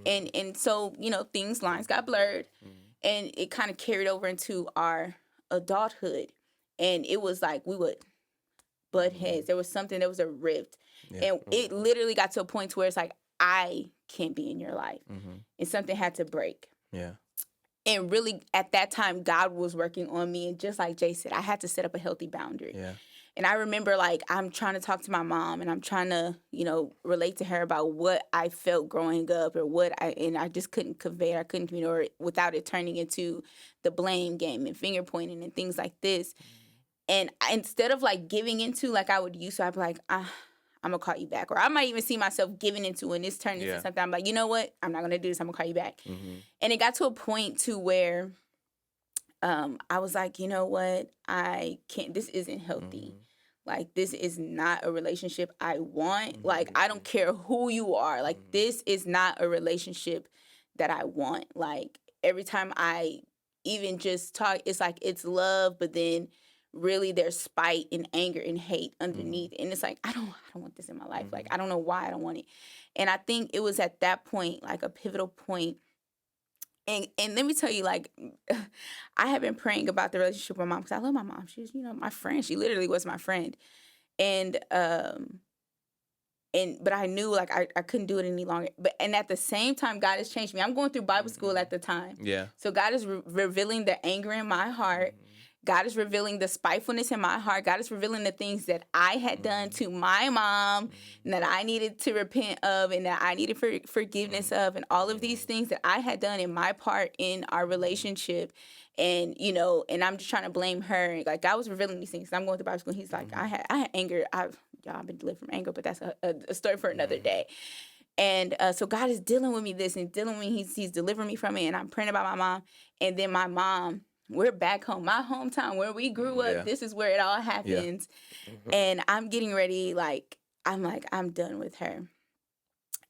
C: And so, you know, lines got blurred, and it kind of carried over into our adulthood. And it was like we would butt heads. There was a rift. Yeah. And it literally got to a point where it's like, I can't be in your life. And something had to break. Yeah. And really, at that time, God was working on me. And just like Jay said, I had to set up a healthy boundary. Yeah. And I remember, like, I'm trying to talk to my mom, and I'm trying to, you know, relate to her about what I felt growing up, or and I just couldn't convey it. I couldn't communicate, or without it turning into the blame game and finger pointing and things like this. And instead of, like, giving into like I would used to, I'd be like, I'm going to call you back. Or I might even see myself giving into, and this turning into something. I'm like, you know what? I'm not going to do this. I'm going to call you back. And it got to a point to where I was like, you know what? I can't. This isn't healthy. Like, this is not a relationship I want. Like, I don't care who you are. Like, this is not a relationship that I want. Like, every time I even just talk, it's like it's love, but then really there's spite and anger and hate underneath. And it's like, I don't want this in my life. Like, I don't know why I don't want it. And I think it was at that point, like a pivotal point. And let me tell you, like, I have been praying about the relationship with my mom because I love my mom. She's, you know, my friend. She literally was my friend. But I knew, like, I couldn't do it any longer. And at the same time, God has changed me. I'm going through Bible school at the time. Yeah. So God is revealing the anger in my heart. God is revealing the spitefulness in my heart. God is revealing the things that I had done to my mom and that I needed to repent of, and that I needed forgiveness of, and all of these things that I had done in my part in our relationship. And, you know, and I'm just trying to blame her. Like, God was revealing these things. I'm going to Bible school, and he's like, I had anger. I've been delivered from anger, but that's a story for another day. And so God is dealing with me He's delivering me from it. And I'm praying about my mom. And then my mom, we're back home, my hometown where we grew up. This is where it all happens. And I'm getting ready. I'm done with her.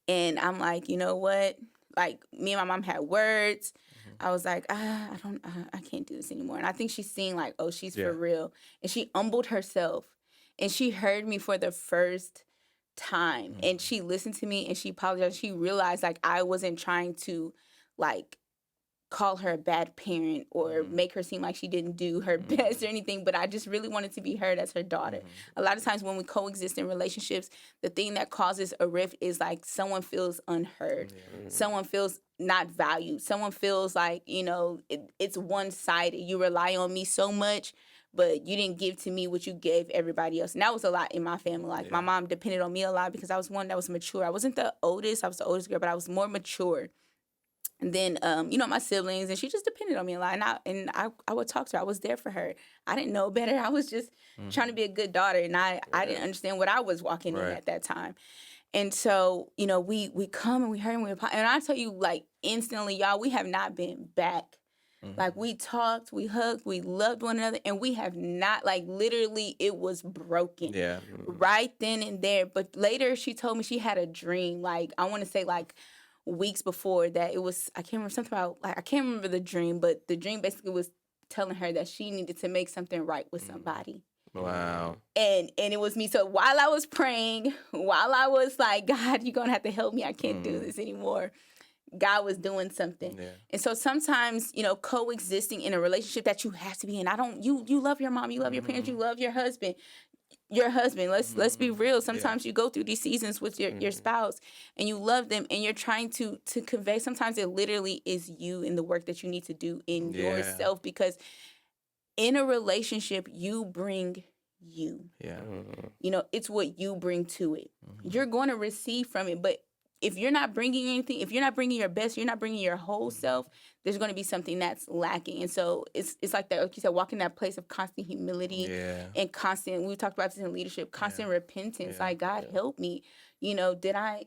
C: And I'm like, you know what? Like, me and my mom had words. I was like, I can't do this anymore. And I think she's seeing, like, oh, she's for real. And she humbled herself. And she heard me for the first time. And she listened to me, and she apologized. She realized, like, I wasn't trying to, like, call her a bad parent or make her seem like she didn't do her best or anything, but I just really wanted to be heard as her daughter. A lot of times when we coexist in relationships, the thing that causes a rift is, like, someone feels unheard. Someone feels not valued. Someone feels like, you know, it's one-sided. You rely on me so much, but you didn't give to me what you gave everybody else. And that was a lot in my family. Like, my mom depended on me a lot because I was one that was mature. I wasn't the oldest. I was the oldest girl, but I was more mature. And then, you know, my siblings, and she just depended on me a lot. And I would talk to her. I was there for her. I didn't know better. I was just trying to be a good daughter, and I didn't understand what I was walking in at that time. And so, you know, we come and we hurt, and I tell you, like, instantly, y'all, we have not been back. Like, we talked, we hugged, we loved one another, and we have not, like, literally, it was broken. Yeah. Right then and there. But later, she told me she had a dream. Like, I want to say, like, weeks before that, it was, I can't remember something about, like, I can't remember the dream, but the dream basically was telling her that she needed to make something right with somebody. Wow. And it was me. So while I was praying, while I was like, God, you're going to have to help me. I can't do this anymore. God was doing something. Yeah. And so sometimes, you know, coexisting in a relationship that you have to be in. You love your mom, you love your parents, you love your husband. Let's be real. Sometimes you go through these seasons with your spouse, and you love them, and you're trying to convey. Sometimes it literally is you and the work that you need to do in yourself, because in a relationship, you bring you.
A: Yeah.
C: You know, it's what you bring to it. You're going to receive from it, but if you're not bringing anything, if you're not bringing your best, you're not bringing your whole self, there's going to be something that's lacking. And so it's like that, like you said, walking that place of constant humility and constant, we talked about this in leadership, constant repentance. Like, God, help me. You know, did I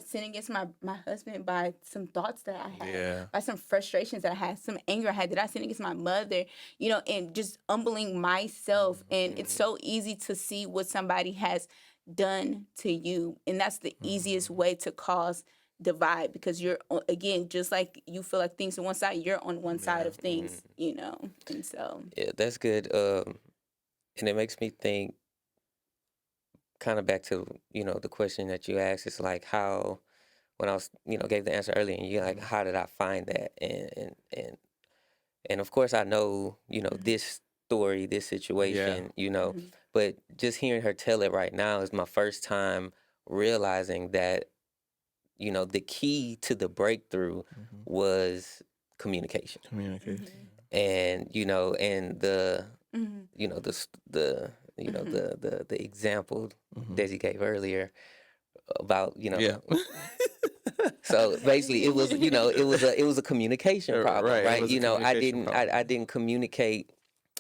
C: sin against my husband by some thoughts that I had, by some frustrations that I had, some anger I had? Did I sin against my mother? You know, and just humbling myself. And it's so easy to see what somebody has done to you, and that's the easiest way to cause divide, because you're, again, just like you feel like things on one side, you're on one side of things, you know. And so
B: that's good. And it makes me think, kind of back to, you know, the question that you asked. It's like, how, when I was, you know, gave the answer earlier, and you're like, how did I find that? And of course I know, you know, this story, this situation, you know, but just hearing her tell it right now is my first time realizing that, you know, the key to the breakthrough was communication. And, you know, and the, you know, the you know, the example Desi gave earlier about, you know, so basically it was, you know, it was a communication problem, right? You know, I didn't communicate,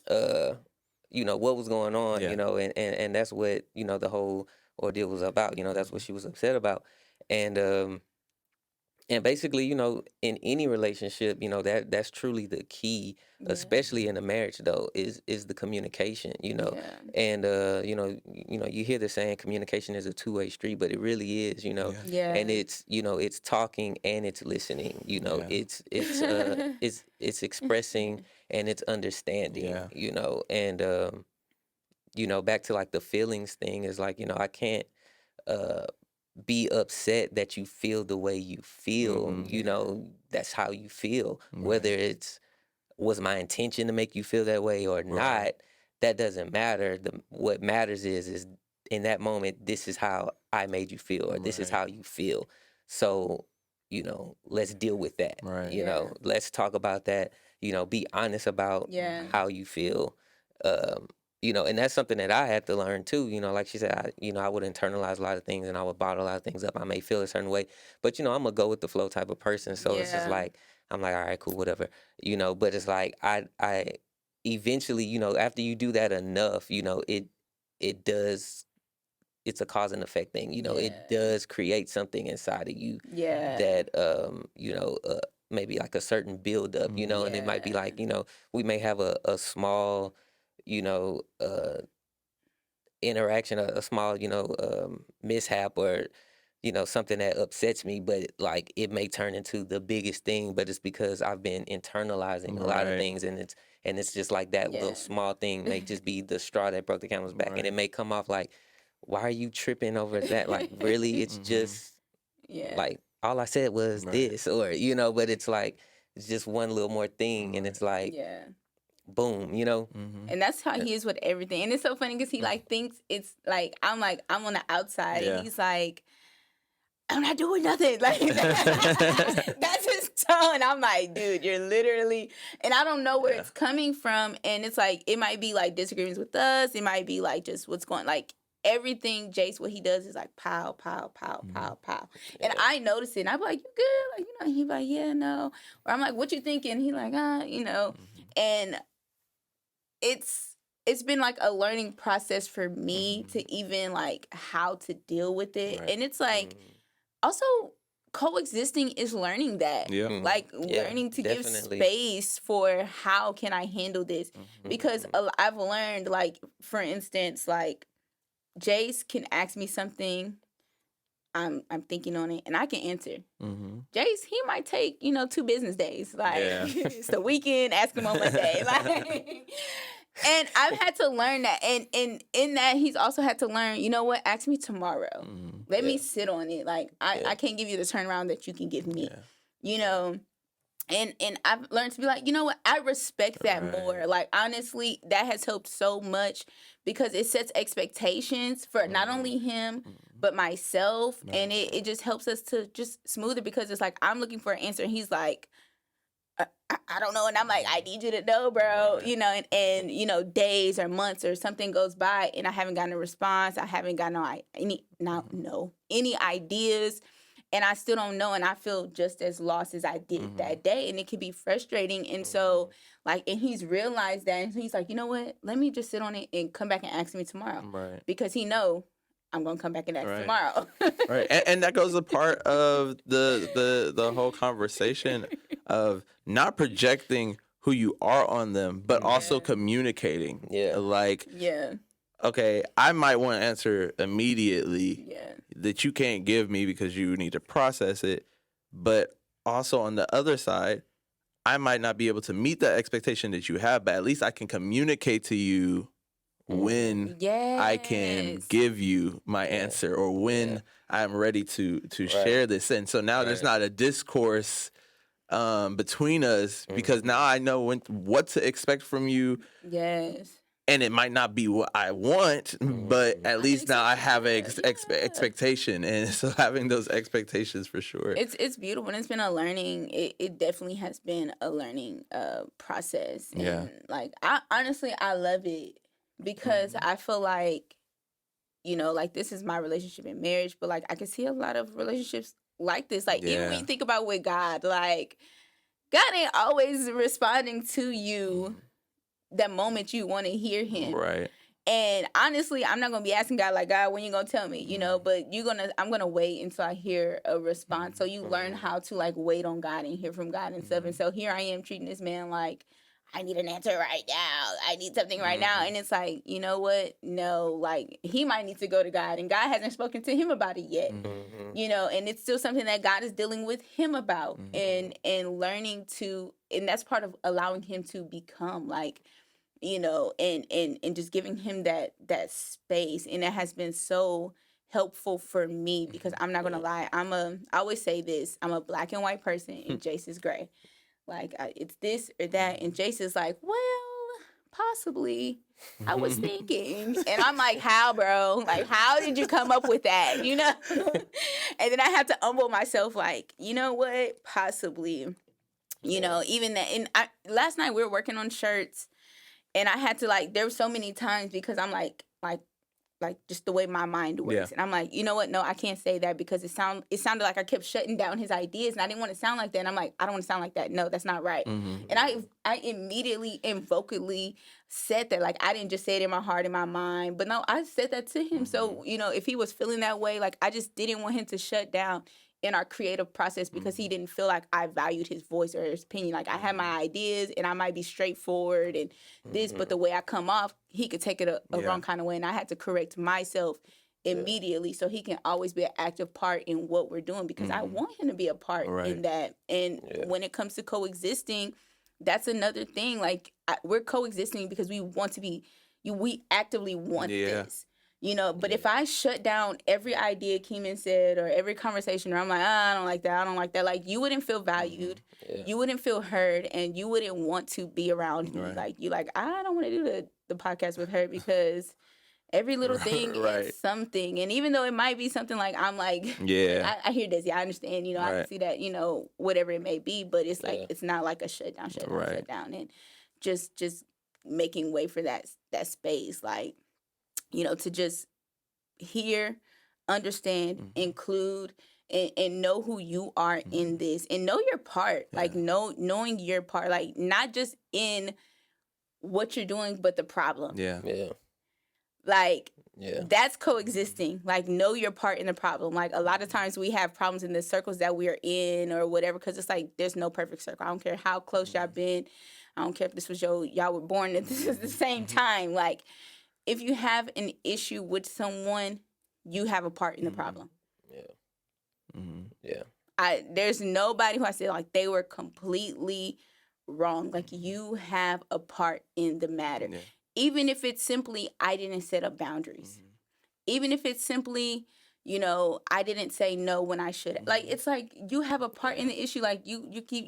B: you know, what was going on, you know, and that's what, you know, the whole ordeal was about. You know, that's what she was upset about. And basically, you know, in any relationship, you know, that's truly the key, especially in a marriage, though, is the communication, you know. And you know, you hear the saying communication is a two-way street, but it really is, you know. And it's, you know, it's talking and it's listening, you know. It's expressing and it's understanding, you know. And you know, back to like the feelings thing is like, you know, I can't be upset that you feel the way you feel. You know, that's how you feel. Whether it's, was my intention to make you feel that way or not, that doesn't matter. What matters is in that moment, this is how I made you feel, or this is how you feel. So, you know, let's deal with that. You know, let's talk about that. You know, be honest about how you feel. You know, and that's something that I had to learn too. You know, like she said, I would internalize a lot of things and I would bottle a lot of things up. I may feel a certain way, but you know, I'm a go with the flow type of person. So it's just like, I'm like, all right, cool, whatever. You know, but it's like, I eventually, you know, after you do that enough, you know, it does, it's a cause and effect thing. You know, it does create something inside of you that, you know, maybe like a certain buildup, you know, and it might be like, you know, we may have a small, you know, interaction, a small, you know, mishap, or, you know, something that upsets me, but like it may turn into the biggest thing, but it's because I've been internalizing a lot of things, and it's just like that little small thing may just be the straw that broke the camel's back, and it may come off like, why are you tripping over that? Like, really, it's just like, all I said was this, or, you know, but it's like, it's just one little more thing, and it's like, boom, you know.
C: And that's how he is with everything. And it's so funny because he like thinks it's like I'm on the outside, and he's like, I'm not doing nothing. Like that's his tone. I'm like, dude, you're literally, and I don't know where it's coming from. And it's like, it might be like disagreements with us. It might be like just what's going, like everything Jayce, what he does is like pow, pow, pow, pow, pow. And I notice it, and I'm like, you good? Like, you know, he like, yeah, no. Or I'm like, what you thinking? He like, you know. And it's been like a learning process for me to even like how to deal with it. And it's like, also coexisting is learning that. Like learning to give space for how can I handle this. Because I've learned, like, for instance, like Jayce can ask me something, I'm thinking on it, and I can answer. Jayce, he might take, you know, 2 business days. Like it's the weekend, ask him on Monday. Like, and I've had to learn that, and in that he's also had to learn, you know what, ask me tomorrow. Let me sit on it. Like I can't give you the turnaround that you can give me. You know. And I've learned to be like, you know what, I respect that more. Like, honestly, that has helped so much because it sets expectations for not only him, but myself. And it just helps us to just smooth it, because it's like, I'm looking for an answer, and he's like, I don't know. And I'm like, I need you to know, bro. You know, and you know, days or months or something goes by and I haven't gotten a response. I haven't gotten any ideas. And I still don't know. And I feel just as lost as I did that day. And it can be frustrating. And so, like, and he's realized that. And he's like, you know what? Let me just sit on it and come back and ask me tomorrow.
A: Right.
C: Because he know I'm going to come back and ask tomorrow.
A: Right. And that goes a part of the whole conversation of not projecting who you are on them, but also communicating.
B: Yeah.
A: Like, okay, I might want to answer immediately that you can't give me because you need to process it. But also on the other side, I might not be able to meet that expectation that you have, but at least I can communicate to you when I can give you my answer or when I'm ready to share this. And so now there's not a discourse between us because now I know what to expect from you.
C: Yes.
A: And it might not be what I want, but at least now I have an expectation. And so having those expectations for sure.
C: It's beautiful. And it's been a learning. It definitely has been a learning process. And like, I love it because I feel like, you know, like this is my relationship in marriage, but like I can see a lot of relationships like this. Like even when you think about with God, like God ain't always responding to you that moment you want to hear him.
A: Right.
C: And honestly, I'm not going to be asking God, like, God, when you going to tell me, you know, but I'm going to wait until I hear a response. So you learn how to like wait on God and hear from God and stuff. And so here I am treating this man like, I need an answer right now. I need something right now. And it's like, you know what? No, like he might need to go to God and God hasn't spoken to him about it yet. You know, and it's still something that God is dealing with him about and learning to, and that's part of allowing him to become like, you know, and just giving him that space. And it has been so helpful for me because I'm not going to lie. I always say this, I'm a black and white person and Jayce is gray. Like, it's this or that. And Jayce is like, well, possibly. I was thinking. And I'm like, how, bro? Like, how did you come up with that? You know? And then I have to humble myself like, you know what? Possibly. You know, even that. And last night we were working on shirts. And I had to, like, there were so many times because I'm like just the way my mind works. Yeah. And I'm like, you know what? No, I can't say that because it sounded like I kept shutting down his ideas and I didn't want to sound like that. And I'm like, I don't want to sound like that. No, that's not right. And I immediately and vocally said that. Like, I didn't just say it in my heart, in my mind. But no, I said that to him. So, you know, if he was feeling that way, like, I just didn't want him to shut down in our creative process because he didn't feel like I valued his voice or his opinion. Like, I have my ideas and I might be straightforward and this, but the way I come off, he could take it a wrong kind of way. And I had to correct myself immediately so he can always be an active part in what we're doing because I want him to be a part in that. And when it comes to coexisting, that's another thing. Like, we're coexisting because we want to be, we actively want this. You know, but if I shut down every idea Kemen said or every conversation, or I'm like, I don't like that, like, you wouldn't feel valued, you wouldn't feel heard, and you wouldn't want to be around me. Like, you like, I don't want to do the podcast with her because every little thing is something. And even though it might be something like, I'm like, I hear Desi, I understand, you know, I can see that, you know, whatever it may be, but it's like, it's not like a shut down. And just making way for that space, like, you know, to just hear, understand, include, and know who you are in this, and know your part. Like, knowing your part, like, not just in what you're doing, but the problem. Like, that's coexisting. Like, know your part in the problem. Like, a lot of times we have problems in the circles that we are in or whatever, because it's like, there's no perfect circle. I don't care how close y'all been. I don't care if this was y'all were born at the same time. Like, if you have an issue with someone, you have a part in the problem. There's nobody who I say like they were completely wrong. Like, you have a part in the matter. Even if it's simply, I didn't set up boundaries. Even if it's simply, you know, I didn't say no when I should. Like, it's like you have a part in the issue. Like, you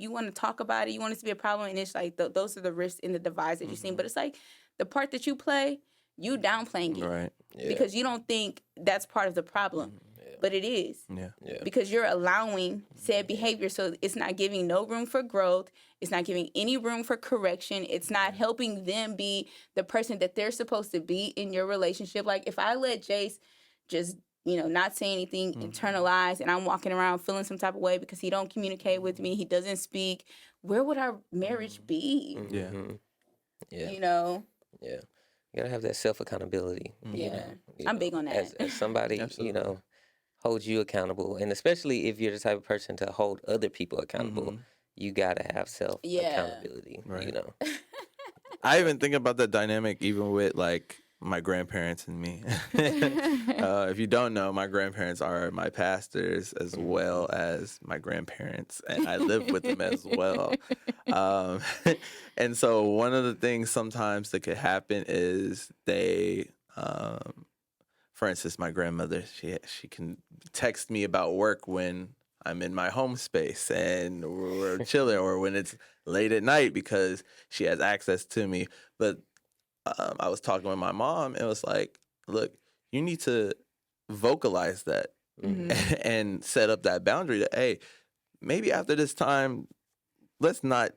C: want to talk about it. You want it to be a problem. And it's like, those are the risks in the divides that you've seen. But it's like the part that you play, you downplaying it because you don't think that's part of the problem. but it is.
A: Yeah.
C: Because you're allowing said behavior, so it's not giving no room for growth. It's not giving any room for correction. It's not helping them be the person that they're supposed to be in your relationship. Like if I let Jayce just, not say anything, internalize, and I'm walking around feeling some type of way because he don't communicate with me, he doesn't speak, where would our marriage be?
A: Yeah.
B: Yeah.
C: Yeah.
B: You gotta have that self accountability.
C: Yeah. I'm big on that.
B: As somebody, holds you accountable, and especially if you're the type of person to hold other people accountable, you gotta have self accountability.
A: Right. I even think about that dynamic even with like my grandparents and me. If you don't know, my grandparents are my pastors as well as my grandparents, and I live with them as well. And so one of the things sometimes that could happen is they, for instance, my grandmother, she can text me about work when I'm in my home space and we're chilling, or when it's late at night because she has access to me. But I was talking with my mom and it was like, look, you need to vocalize that and set up that boundary that, hey, maybe after this time, let's not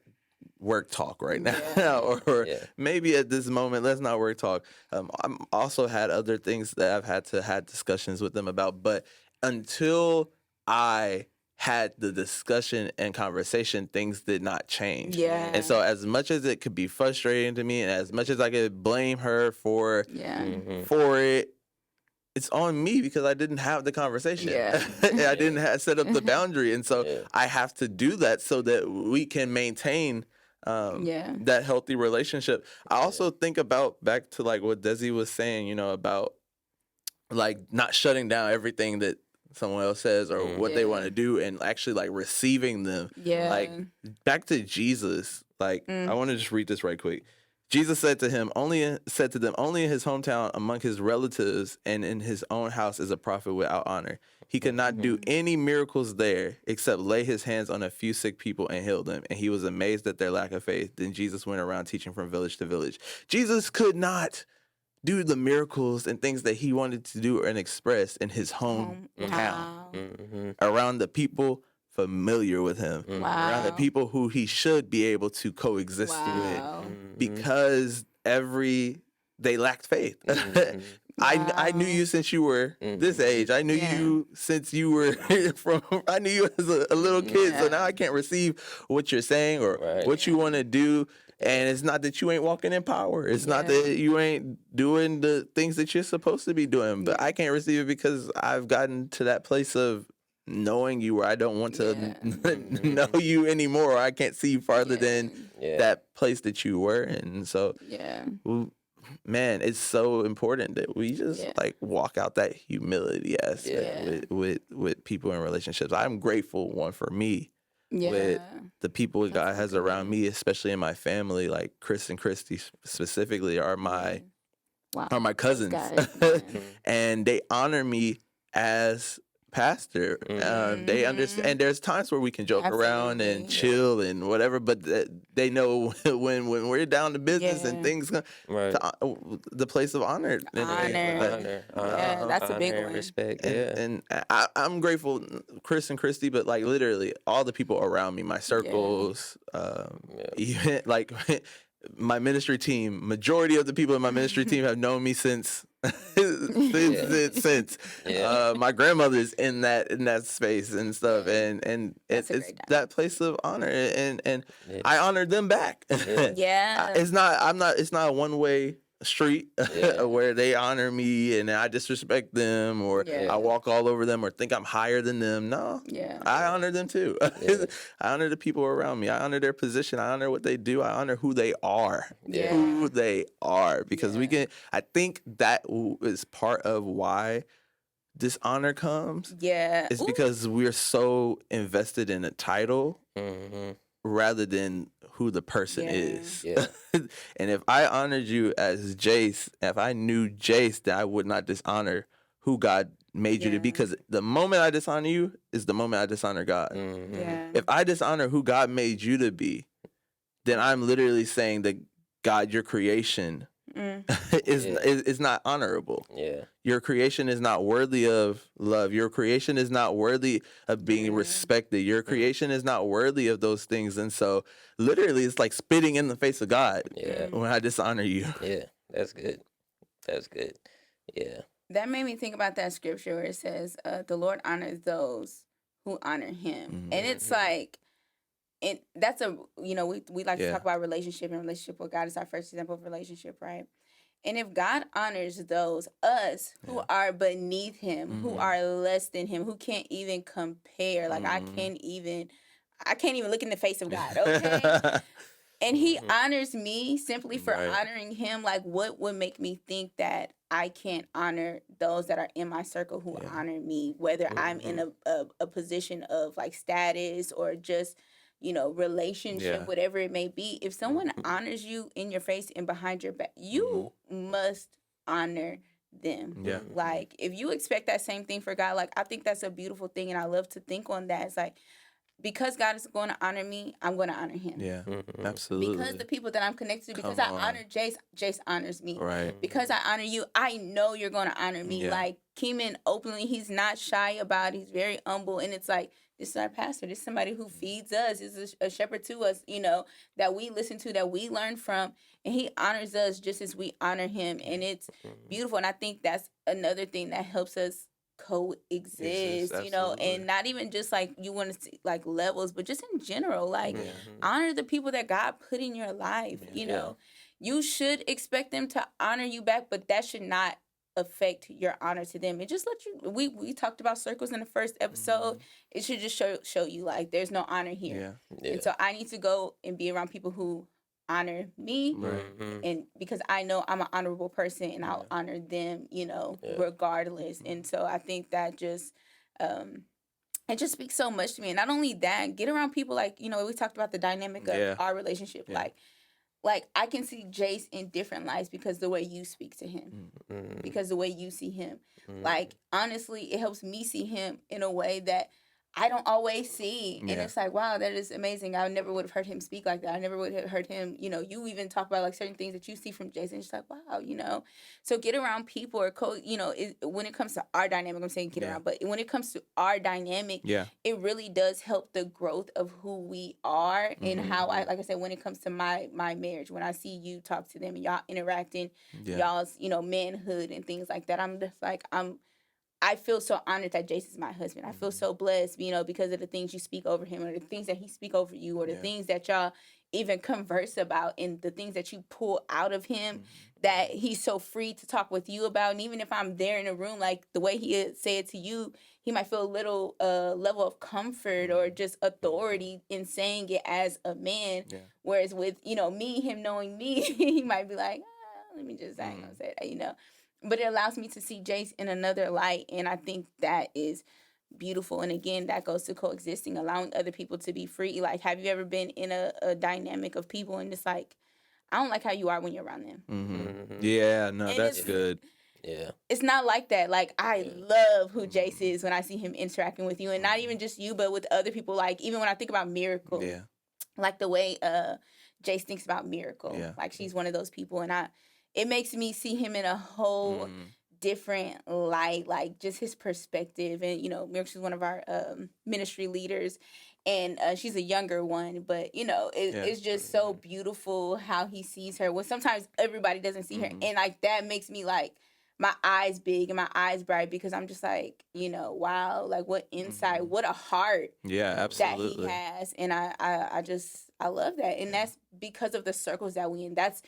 A: work talk right now, or maybe at this moment, let's not work talk. I'm also had other things that I've had to had discussions with them about, but until I had the discussion and conversation, things did not change.
C: Yeah.
A: And so as much as it could be frustrating to me and as much as I could blame her for it, it's on me because I didn't have the conversation. I didn't set up the boundary. And so I have to do that so that we can maintain that healthy relationship. I also think about back to like what Desi was saying, about like not shutting down everything that someone else says or what they want to do, and actually like receiving them. Like back to Jesus. Like I want to just read this right quick. Jesus said to them, only in his hometown, among his relatives, and in his own house is a prophet without honor. He could not do any miracles there except lay his hands on a few sick people and heal them. And he was amazed at their lack of faith. Then Jesus went around teaching from village to village. Jesus could not do the miracles and things that he wanted to do and express in his hometown, around the people familiar with him, around the people who he should be able to coexist with, because they lacked faith. I knew you since you were this age. I knew you since you were I knew you as a little kid. So now I can't receive what you're saying or what you want to do. And it's not that you ain't walking in power. It's not that you ain't doing the things that you're supposed to be doing. But I can't receive it because I've gotten to that place of knowing you where I don't want to know you anymore. Or I can't see you farther than that place that you were in. And so, man, it's so important that we just like walk out that humility aspect with people in relationships. I'm grateful, one, for me. With the people God has around me, especially in my family, like Chris and Christy specifically are my cousins, and they honor me as pastor. They understand, and there's times where we can joke around and chill and whatever, but they know when we're down to business and things come to the place of honor.
C: That's a big one.
B: Respect.
A: And I'm grateful, Chris and Christy, but like literally all the people around me, my circles, even like my ministry team, majority of the people in my ministry team have known me since my grandmother's in that space and stuff, and it's that place of honor, and I honor them back. It's not a one-way street where they honor me and I disrespect them, or I walk all over them or think I'm higher than them. No, I honor them too. I honor the people around me. I honor their position. I honor what they do. I honor who they are. Who they are, because we can. I think that is part of why dishonor comes. It's because we're so invested in a title rather than who the person is. And if I honored you as Jayce, if I knew Jayce, then I would not dishonor who God made you to be, because the moment I dishonor you is the moment I dishonor God. If I dishonor who God made you to be, then I'm literally saying that God, your creation, is not honorable.
B: Yeah.
A: Your creation is not worthy of love. Your creation is not worthy of being respected. Your creation is not worthy of those things. And so literally it's like spitting in the face of God when I dishonor you.
B: Yeah. That's good. That's good. Yeah.
C: That made me think about that scripture where it says, the Lord honors those who honor him. And it's like, that's we like to talk about relationship, and relationship with God is our first example of relationship, right? And if God honors us who are beneath him, who are less than him, who can't even compare, like I can't even look in the face of God, okay? And he honors me simply for honoring him. Like, what would make me think that I can't honor those that are in my circle who honor me, whether I'm in a position of like status or just, relationship, whatever it may be. If someone honors you in your face and behind your back, you must honor them.
A: Yeah.
C: Like, if you expect that same thing for God, like, I think that's a beautiful thing. And I love to think on that. It's like, because God is going to honor me, I'm going to honor him.
A: Yeah, absolutely.
C: Because the people that I'm connected to, because I honor Jayce, Jayce honors me.
A: Right.
C: Because I honor you, I know you're going to honor me.
A: Yeah.
C: Like, Kemen openly, he's not shy about it. He's very humble. And it's like, this is our pastor. This is somebody who feeds us. This is a shepherd to us, that we listen to, that we learn from. And he honors us just as we honor him. And it's beautiful. And I think that's another thing that helps us coexist, and not even just like you want to see like levels, but just in general, like honor the people that God put in your life. You should expect them to honor you back, but that should not affect your honor to them. It just let you. We talked about circles in the first episode. It should just show you like there's no honor here, and so I need to go and be around people who honor me, and because I know I'm an honorable person, and I'll honor them, regardless. And so I think that just it just speaks so much to me. And not only that, get around people like, we talked about the dynamic of our relationship. Like I can see Jayce in different lights because the way you speak to him, because the way you see him. Like, honestly, it helps me see him in a way that I don't always see. And it's like, wow, that is amazing. I never would have heard him speak like that. I never would have heard him, you even talk about like certain things that you see from Jayce, and it's like, wow, So get around people or when it comes to our dynamic, I'm saying get around, but when it comes to our dynamic, it really does help the growth of who we are and how like I said, when it comes to my marriage, when I see you talk to them and y'all interacting, y'all's, manhood and things like that, I'm just like, I feel so honored that Jayce is my husband. I feel so blessed, because of the things you speak over him, or the things that he speak over you, or the things that y'all even converse about, and the things that you pull out of him that he's so free to talk with you about. And even if I'm there in a room, like the way he say it to you, he might feel a little level of comfort or just authority in saying it as a man. Whereas with, me, him knowing me, he might be like, let me just, I ain't gonna say that, But it allows me to see Jayce in another light, and I think that is beautiful. And again, that goes to coexisting, allowing other people to be free. Like, have you ever been in a dynamic of people and it's like, I don't like how you are when you're around them?
A: Yeah, no,
C: And
A: that's good.
B: Yeah.
C: It's not like that. Like, I love who Jayce is when I see him interacting with you, and not even just you, but with other people. Like, even when I think about Miracle, like the way Jayce thinks about Miracle, like she's one of those people, and it makes me see him in a whole different light, like just his perspective. And, Miracle's one of our ministry leaders, and she's a younger one, but, it's just so beautiful how he sees her. Well, sometimes everybody doesn't see her, and like that makes me like my eyes big and my eyes bright, because I'm just like, wow, like what insight, what a heart
A: absolutely
C: that he has. And I love that. And that's because of the circles that we in. That's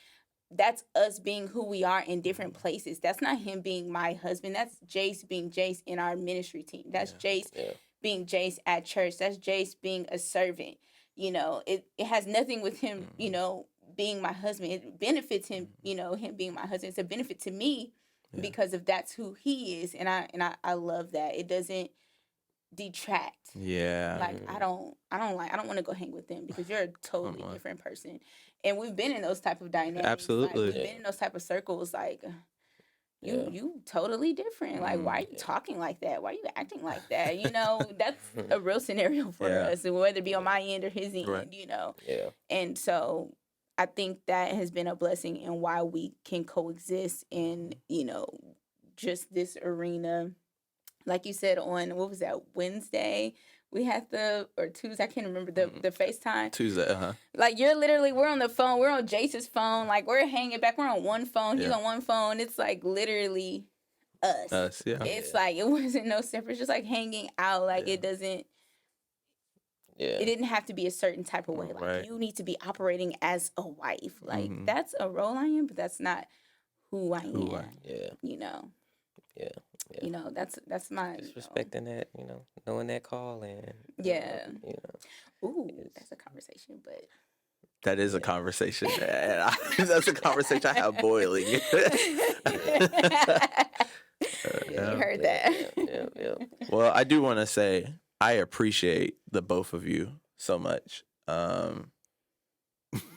C: us being who we are in different places. That's not him being my husband. That's Jayce being Jayce in our ministry team. That's Jayce being Jayce at church. That's Jayce being a servant. It has nothing with him, being my husband. It benefits him, him being my husband. It's a benefit to me because of that's who he is. And I love that. It doesn't detract. Like I don't want to go hang with them because you're a totally different person. And we've been in those type of dynamics.
A: Absolutely.
C: Like, we've been in those type of circles. Like you totally different. Like, why are you talking like that? Why are you acting like that? That's a real scenario for us, whether it be on my end or his end.
B: Yeah.
C: And so I think that has been a blessing and why we can coexist in, just this arena. Like you said, on what was that, Wednesday? We had or Tuesday, I can't remember the FaceTime.
A: Tuesday,
C: Like we're on the phone, we're on Jayce's phone, like we're hanging back, we're on one phone, he's on one phone. It's like literally us.
A: Yeah.
C: It's like it wasn't no separate, it's just like hanging out. Like it doesn't. It didn't have to be a certain type of way. Like you need to be operating as a wife. Like that's a role I am, but that's not who I am.
B: Yeah.
C: That's my
B: just respecting that, knowing that call and
C: Ooh, that's a conversation, but
A: that is a conversation. That's a conversation I have boiling.
C: You heard that.
B: Yeah.
A: Well, I do want to say I appreciate the both of you so much.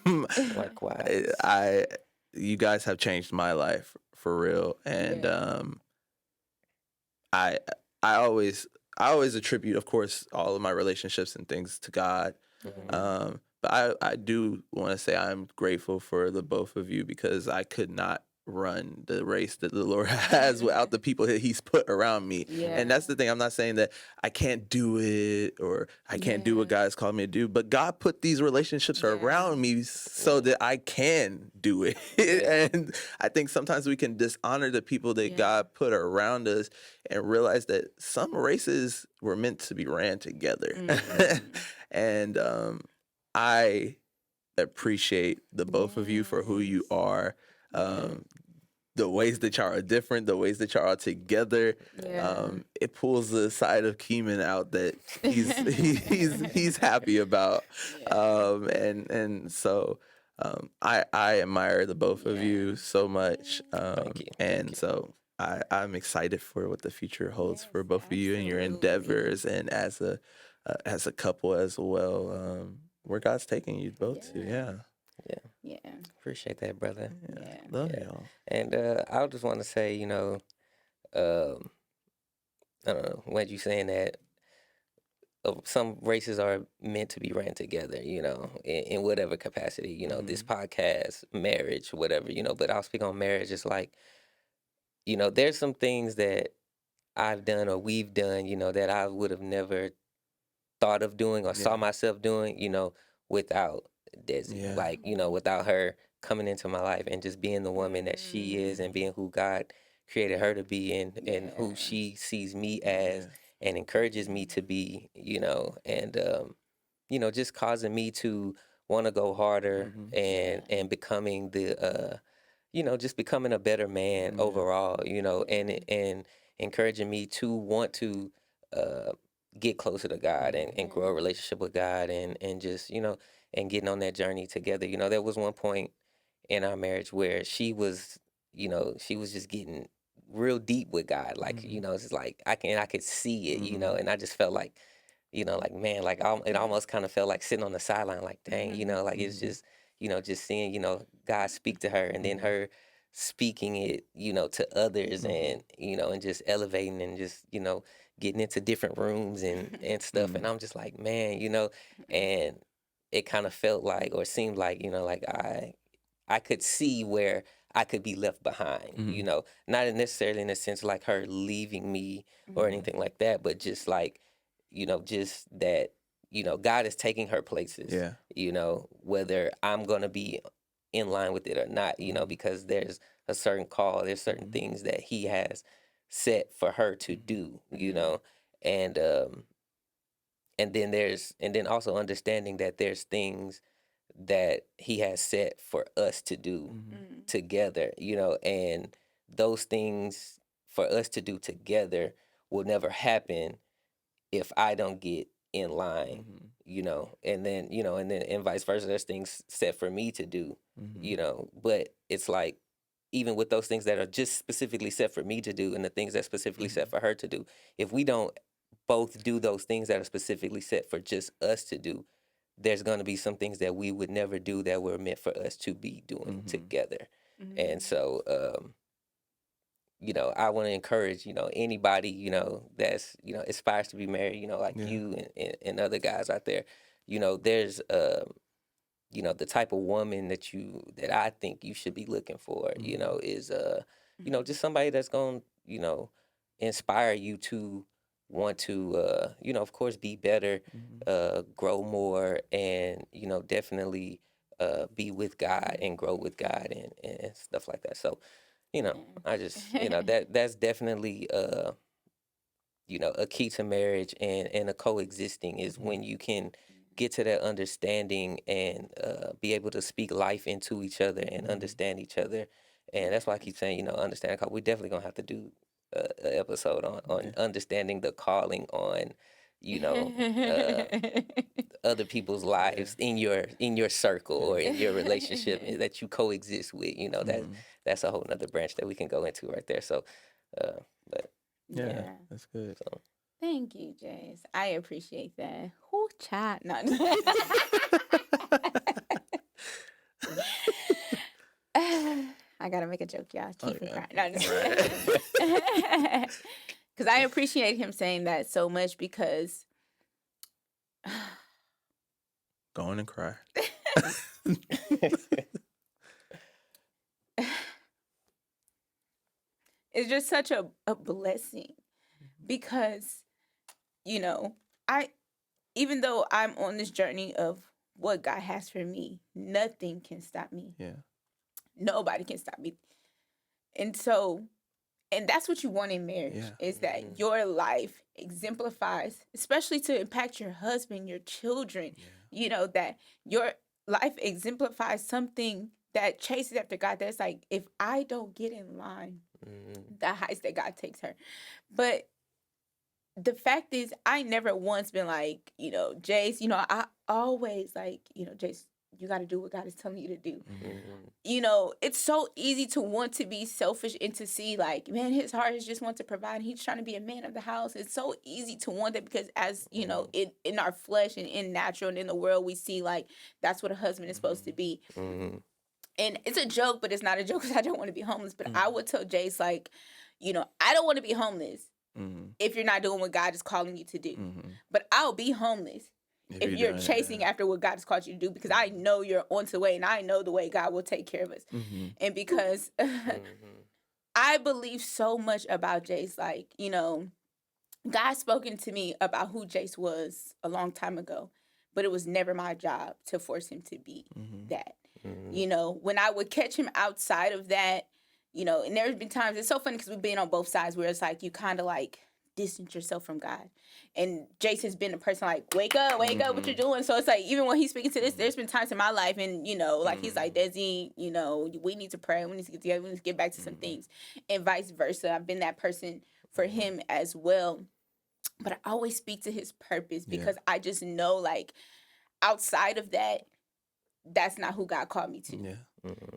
B: Likewise.
A: You guys have changed my life for real, and I always attribute, of course, all of my relationships and things to God.
B: Mm-hmm.
A: But I do want to say I'm grateful for the both of you, because I could not run the race that the Lord has without the people that He's put around me.
C: Yeah.
A: And that's the thing. I'm not saying that I can't do it or I can't do what God's called me to do, but God put these relationships around me so that I can do it. And I think sometimes we can dishonor the people that God put around us and realize that some races were meant to be ran together. And I appreciate the both of you for who you are. The ways that y'all are different, the ways that y'all are together, it pulls the side of Kemen out that he's happy about, and so I admire the both of you so much,
B: Thank you.
A: and so I'm excited for what the future holds for both of you and your endeavors, and as a couple as well, where God's taking you both to,
B: Yeah. Appreciate that, brother.
A: Love y'all.
B: And I just want to say, I don't know, when you saying that some races are meant to be ran together, in whatever capacity, this podcast, marriage, whatever, but I'll speak on marriage. It's like, there's some things that I've done or we've done, that I would have never thought of doing or saw myself doing, without Desi. Like, without her coming into my life and just being the woman that she is and being who God created her to be and who she sees me as and encourages me to be, and just causing me to want to go harder and becoming the just becoming a better man overall, and encouraging me to want to get closer to God and grow a relationship with God and just, and getting on that journey together. There was one point in our marriage where she was just getting real deep with God. Like, it's like I could see it, and I just felt like, like, man, like it almost kind of felt like sitting on the sideline, like, dang, like it's just, just seeing, God speak to her and then her speaking it, to others and, and just elevating and just, getting into different rooms and stuff. And I'm just like, man, and it kind of felt like, or seemed like, like I could see where I could be left behind, not necessarily in the sense like her leaving me or anything like that, but just like, just that, God is taking her places, whether I'm going to be in line with it or not, because there's a certain call, there's certain things that He has set for her to do, and then also understanding that there's things that He has set for us to do together, and those things for us to do together will never happen if I don't get in line, and vice versa. There's things set for me to do, but it's like, even with those things that are just specifically set for me to do and the things that specifically set for her to do, if we don't both do those things that are specifically set for just us to do, there's going to be some things that we would never do that were meant for us to be doing together. And so, I want to encourage, anybody, that's, aspires to be married, like you and other guys out there, there's you know, the type of woman that I think you should be looking for, you know, is you know, just somebody that's going to, you know, inspire you to want to you know, of course, be better, grow more, and, you know, definitely be with God and grow with God and stuff like that. So, you know, I just, you know, that's definitely you know, a key to marriage and a coexisting is when you can get to that understanding and be able to speak life into each other and understand each other. And that's why I keep saying, you know, understand. We definitely gonna have to do an episode on understanding the calling on, you know, other people's lives in your circle or in your relationship that you coexist with. You know, that's a whole nother branch that we can go into right there. So, but
A: yeah, that's good.
B: so.
C: Thank you, Jayce. I appreciate that. Whoo, chat. No. I gotta make a joke, y'all. Keep from crying. No, because I appreciate him saying that so much because.
A: Go on and cry.
C: It's just such a blessing because, you know, even though I'm on this journey of what God has for me, nothing can stop me.
A: Yeah.
C: Nobody can stop me. And so, and that's what you want in marriage, is that your life exemplifies, especially to impact your husband, your children, you know, that your life exemplifies something that chases after God. That's like, if I don't get in line, the heights that God takes her. But the fact is, I never once been like, you know, Jayce, you know, I always like, you know, Jayce, you got to do what God is telling you to do. You know, it's so easy to want to be selfish and to see like, man, his heart is just want to provide. He's trying to be a man of the house. It's so easy to want that because as, you know, in our flesh and in natural and in the world, we see like, that's what a husband is supposed to be. And it's a joke, but it's not a joke because I don't want to be homeless. But I would tell Jayce, like, you know, I don't want to be homeless if you're not doing what God is calling you to do. But I'll be homeless if you're chasing after what God has called you to do, because I know you're on the way and I know the way God will take care of us. And because I believe so much about Jayce, like, you know, God spoken to me about who Jayce was a long time ago, but it was never my job to force him to be that. You know, when I would catch him outside of that, you know, and there's been times, it's so funny because we've been on both sides where it's like you kind of like distance yourself from God. And Jayce has been a person like, wake up, what you're doing. So it's like, even when he's speaking to this, there's been times in my life and, you know, like he's like, Desi, you know, we need to pray. We need to get together. We need to get back to some things and vice versa. I've been that person for him as well. But I always speak to his purpose because I just know like outside of that, that's not who God called me to.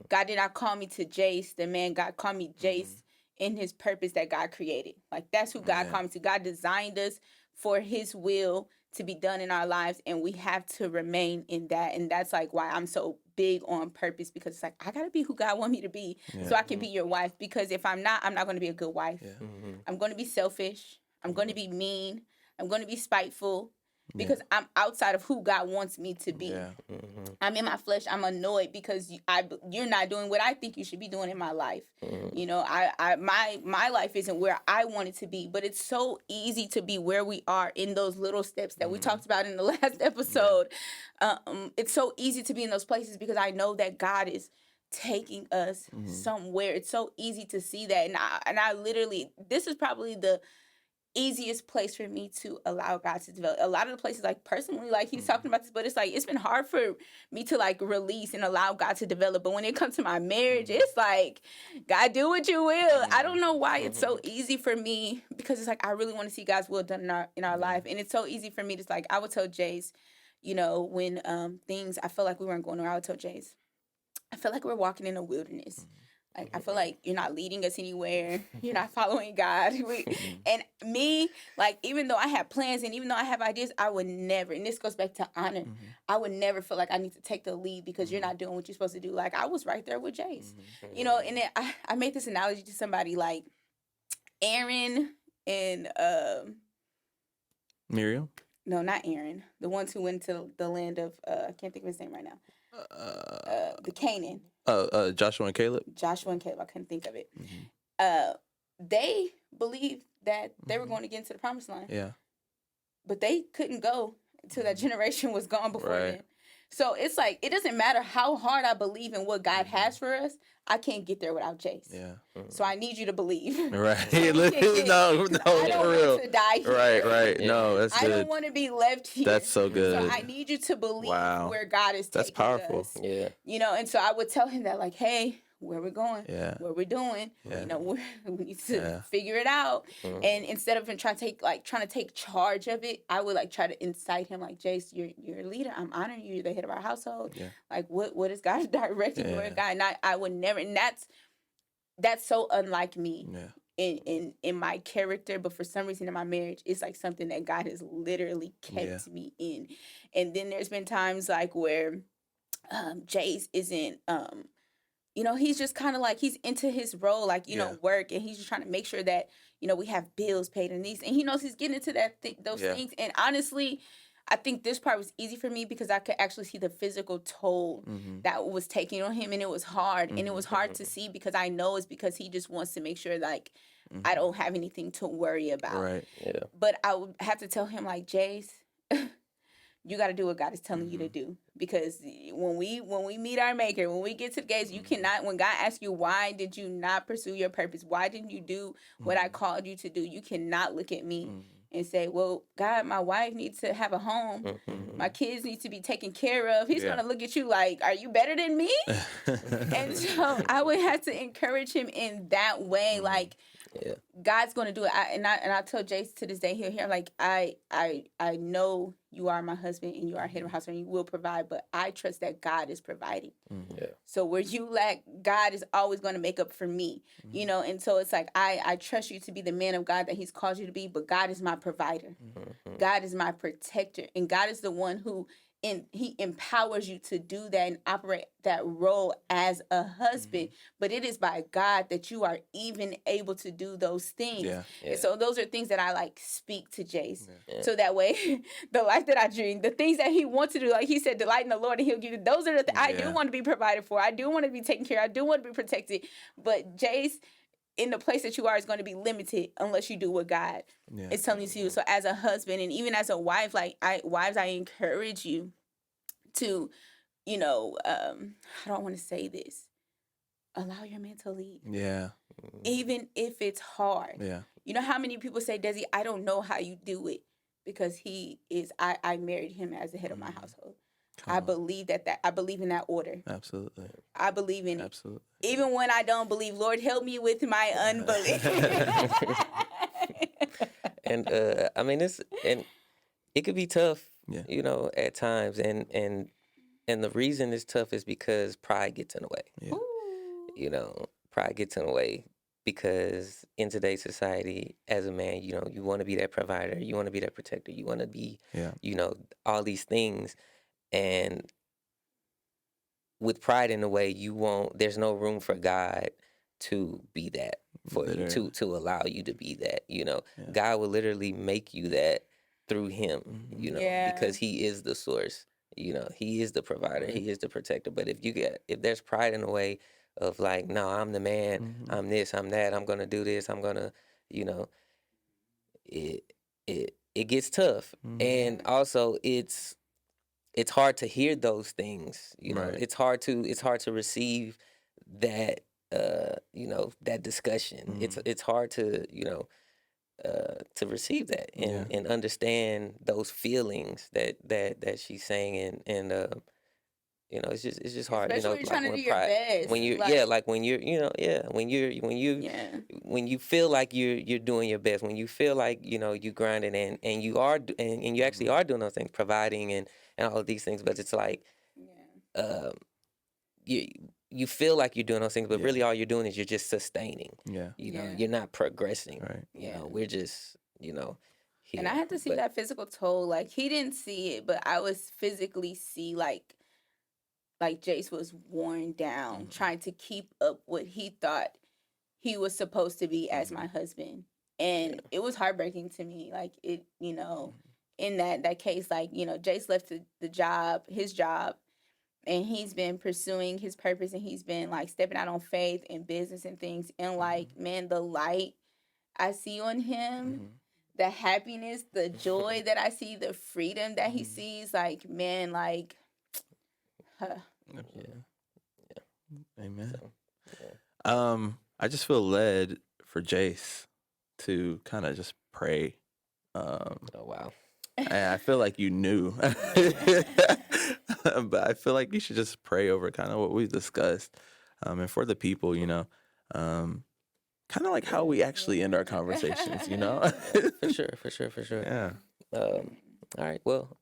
C: God did not call me to Jayce, the man. God called me Jayce in his purpose that God created. Like that's who God called me to. God designed us for his will to be done in our lives, and we have to remain in that. And that's like why I'm so big on purpose, because it's like I gotta be who God wants me to be so I can be your wife. Because if I'm not going to be a good wife. I'm going to be selfish. I'm going to be mean. I'm going to be spiteful. Because I'm outside of who God wants me to be. I'm in my flesh. I'm annoyed because you're not doing what I think you should be doing in my life. You know, my life isn't where I want it to be. But it's so easy to be where we are in those little steps that we talked about in the last episode. It's so easy to be in those places because I know that God is taking us somewhere. It's so easy to see that. And I literally, this is probably the easiest place for me to allow God to develop. A lot of the places, like personally, like he's talking about this, but it's like it's been hard for me to like release and allow God to develop. But when it comes to my marriage, it's like, God, do what you will. I don't know why it's so easy for me, because it's like I really want to see God's will done in our life, and it's so easy for me to like, I would tell Jayce, you know, when things I felt like we weren't going around, I would tell Jayce, I feel like we're walking in a wilderness. Like, I feel like you're not leading us anywhere. You're not following God. And me, like, even though I have plans and even though I have ideas, I would never, and this goes back to honor, I would never feel like I need to take the lead because you're not doing what you're supposed to do. Like, I was right there with Jayce. You know, and then I made this analogy to somebody like Aaron and...
A: Miriam?
C: No, not Aaron. The ones who went to the land of... I can't think of his name right now. the Canaan.
A: Joshua and Caleb.
C: Joshua and Caleb. I couldn't think of it.
A: Mm-hmm.
C: They believed that they were
A: Mm-hmm.
C: going to get into the promised land.
A: Yeah.
C: But they couldn't go until that generation was gone before
A: Right.
C: then. So it's like, it doesn't matter how hard I believe in what God has for us. I can't get there without Jayce.
A: Yeah.
C: So I need you to believe.
A: Right.
C: So we can get-
A: no,
C: I don't
A: for real.
C: want to die here.
A: Right.
B: Yeah.
A: No, that's
C: I
A: good.
C: don't want to be left here.
A: That's so good.
C: So I need you to believe
A: Wow.
C: where God is
A: That's
C: taking
A: powerful.
C: us.
B: Yeah.
C: You know, and so I would tell him that, like, hey, where we're going,
A: Yeah.
C: what we're doing,
A: Yeah.
C: you know, we need to
A: Yeah.
C: figure it out.
B: Mhm.
C: And instead of him trying to take charge of it, I would like try to incite him, like, Jayce, you're a leader. I'm honoring you. You're the head of our household.
A: Yeah.
C: Like, what is God directing you?
A: Yeah.
C: God, and I would never, and that's so unlike me.
A: Yeah.
C: In my character, but for some reason in my marriage, it's like something that God has literally kept me in. And then there's been times like where Jayce isn't you know, he's just kind of like, he's into his role, like, you know, work, and he's just trying to make sure that, you know, we have bills paid and these, and he knows he's getting into those things. And honestly, I think this part was easy for me because I could actually see the physical toll that was taking on him, and it was hard. And it was hard to see because I know it's because he just wants to make sure, like, I don't have anything to worry about.
A: Right.
B: Yeah.
C: But I would have to tell him, like, Jayce, you got to do what God is telling you to do, because when we meet our maker, when we get to the gates, you cannot, when God asks you, why did you not pursue your purpose? Why didn't you do what I called you to do? You cannot look at me and say, well, God, my wife needs to have a home. My kids need to be taken care of. He's going to look at you like, are you better than me? And so I would have to encourage him in that way. Like, God's going to do it. And I tell Jayce to this day, he'll hear, like, I know you are my husband and you are head of a house and you will provide, but I trust that God is providing.
B: Yeah.
C: So where you lack, God is always going to make up for me, you know? And so it's like, I trust you to be the man of God that he's called you to be, but God is my provider. God is my protector. And God is the one who, he empowers you to do that and operate that role as a husband. But it is by God that you are even able to do those things.
A: Yeah.
C: And so those are things that I like speak to Jayce. So that way, the life that I dream, the things that he wants to do, like he said, delight in the Lord and he'll give you. Those are the things I do want to be provided for. I do want to be taken care of. I do want to be protected. But Jayce, in the place that you are, is going to be limited unless you do what God is telling you to do. So as a husband and even as a wife, like wives, I encourage you to, you know, how do I want to say this? Allow your man to lead. Yeah. Even if it's hard. Yeah. You know how many people say, Desi, I don't know how you do it, because he is, I married him as the head of my household. I believe I believe in that order. Absolutely. I believe in it. Even when I don't believe, Lord, help me with my unbelief.
B: And I mean, it could be tough, you know, at times, and the reason it's tough is because pride gets in the way. Yeah. You know, pride gets in the way because in today's society, as a man, you know, you want to be that provider, you want to be that protector, you want to be, you know, all these things. And with pride in the way, there's no room for God to be that for you, to allow you to be that, you know. God will literally make you that through him, you know, because he is the source, you know, he is the provider, he is the protector. But if there's pride in the way of like, no, I'm the man, I'm this, I'm that, I'm going to do this, I'm going to, you know, it gets tough. And also it's hard to hear those things, you know. It's hard to receive that, you know, that discussion. It's hard to, you know, to receive that and understand those feelings that she's saying, and you know, it's just hard.
C: Especially
B: you know,
C: when you're trying to do your best.
B: When you're like when you're, you know, when you feel like you're doing your best, when you feel like, you know, you grinding and you are and you actually are doing those things, providing and all of these things, but it's like you feel like you're doing those things, but really all you're doing is you're just sustaining. You know, you're not progressing. Right. You know, we're just, you know, here.
C: And I had to see that physical toll. Like, he didn't see it, but I was physically see like Jayce was worn down trying to keep up what he thought he was supposed to be as my husband. And it was heartbreaking to me. Like, it, you know, in that case, like, you know, Jayce left his job and he's been pursuing his purpose, and he's been like stepping out on faith and business and things. And like, man, the light I see on him, the happiness, the joy that I see, the freedom that he sees, like, man, like,
A: Amen. So, I just feel led for Jayce to kind of just pray.
B: Oh wow.
A: I feel like you knew, but I feel like you should just pray over kind of what we've discussed, and for the people, you know, kind of like how we actually end our conversations, you know.
B: For sure.
A: Yeah.
B: All right. Well,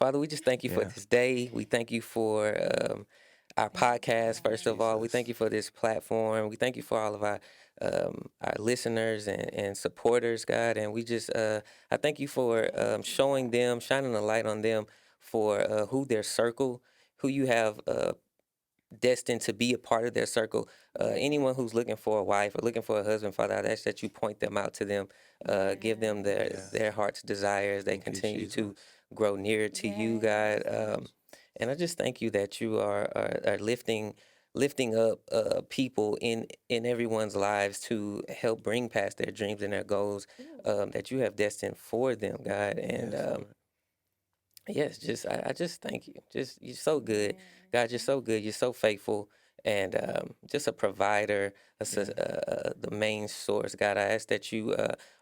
B: Father, we just thank you for this day. We thank you for our podcast. First of all, we thank you for this platform. We thank you for all of our listeners and supporters, God. And we just, I thank you for showing them, shining a light on them for who their circle, who you have destined to be a part of their circle. Anyone who's looking for a wife or looking for a husband, Father, I ask that you point them out to them, give them their heart's desires. They continue to grow nearer to you, God. And I just thank you that you are lifting up people in everyone's lives to help bring past their dreams and their goals that you have destined for them, God. And yes, I just thank you. Just you're so good, God. You're so good. You're so faithful, and just a provider, the main source, God. I ask that you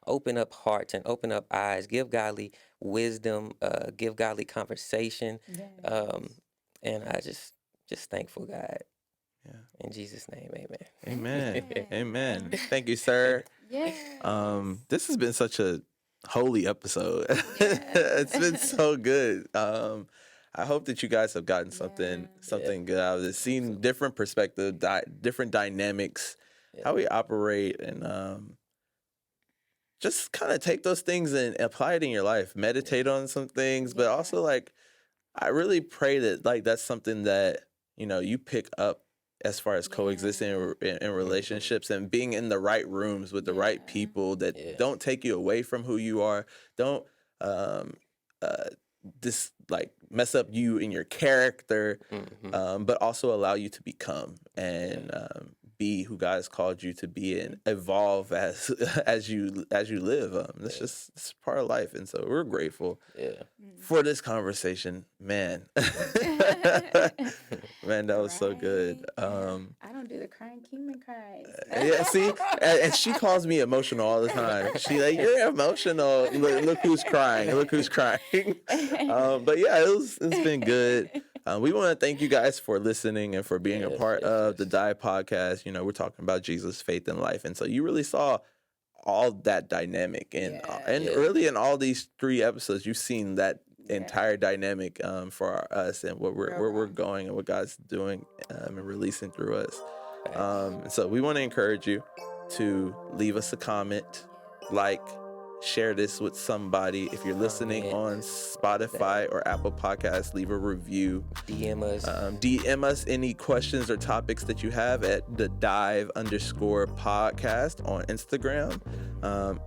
B: open up hearts and open up eyes, give godly wisdom, give godly conversation, and I just thankful, God.
A: Yeah.
B: In Jesus' name, amen.
A: Amen. Amen. Thank you, sir. This has been such a holy episode. It's been so good. I hope that you guys have gotten something good out of this, seen different perspective, different dynamics, how we operate, and just kind of take those things and apply it in your life. Meditate on some things, but also like I really pray that like that's something that you pick up as far as coexisting in relationships and being in the right rooms with the right people that don't take you away from who you are, don't mess up you in your character, but also allow you to become and be who God has called you to be and evolve as you live. It's part of life, and so we're grateful for this conversation, man. Man, that was so good.
C: I don't do the crying. Kemen cries.
A: Yeah, see, and she calls me emotional all the time. She like, you're emotional. Look who's crying. Look who's crying. But yeah, it's been good. We want to thank you guys for listening and for being a part of the Dive podcast. We're talking about Jesus, faith, and life, and so you really saw all that dynamic, and really in all these 3 episodes, you've seen that entire dynamic for us and where we're going and what God's doing and releasing through us. So we want to encourage you to leave us a comment, share this with somebody. If you're listening on Spotify or Apple Podcasts, leave a review. DM us any questions or topics that you have at the Dive_podcast on Instagram,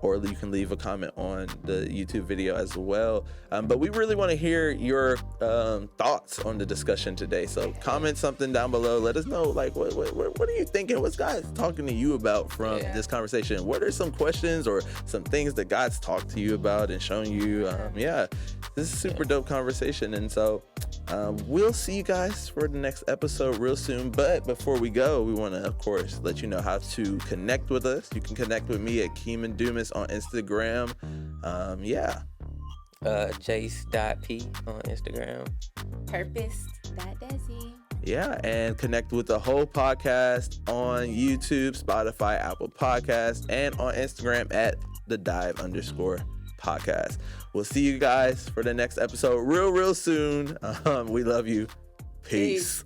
A: or you can leave a comment on the YouTube video as well. But we really want to hear your thoughts on the discussion today. So comment something down below. Let us know, what are you thinking? What's God talking to you about from this conversation? What are some questions or some things that God's talked to you about and shown you? This is a super dope conversation, and so we'll see you guys for the next episode real soon. But before we go, we want to, of course, let you know how to connect with us. You can connect with me at Kemen Dumas on Instagram.
B: Jayce.p on Instagram.
C: Purpose.desi.
A: Yeah, and connect with the whole podcast on YouTube, Spotify, Apple Podcasts, and on Instagram at the Dive_podcast. We'll see you guys for the next episode real soon. We love you. Peace.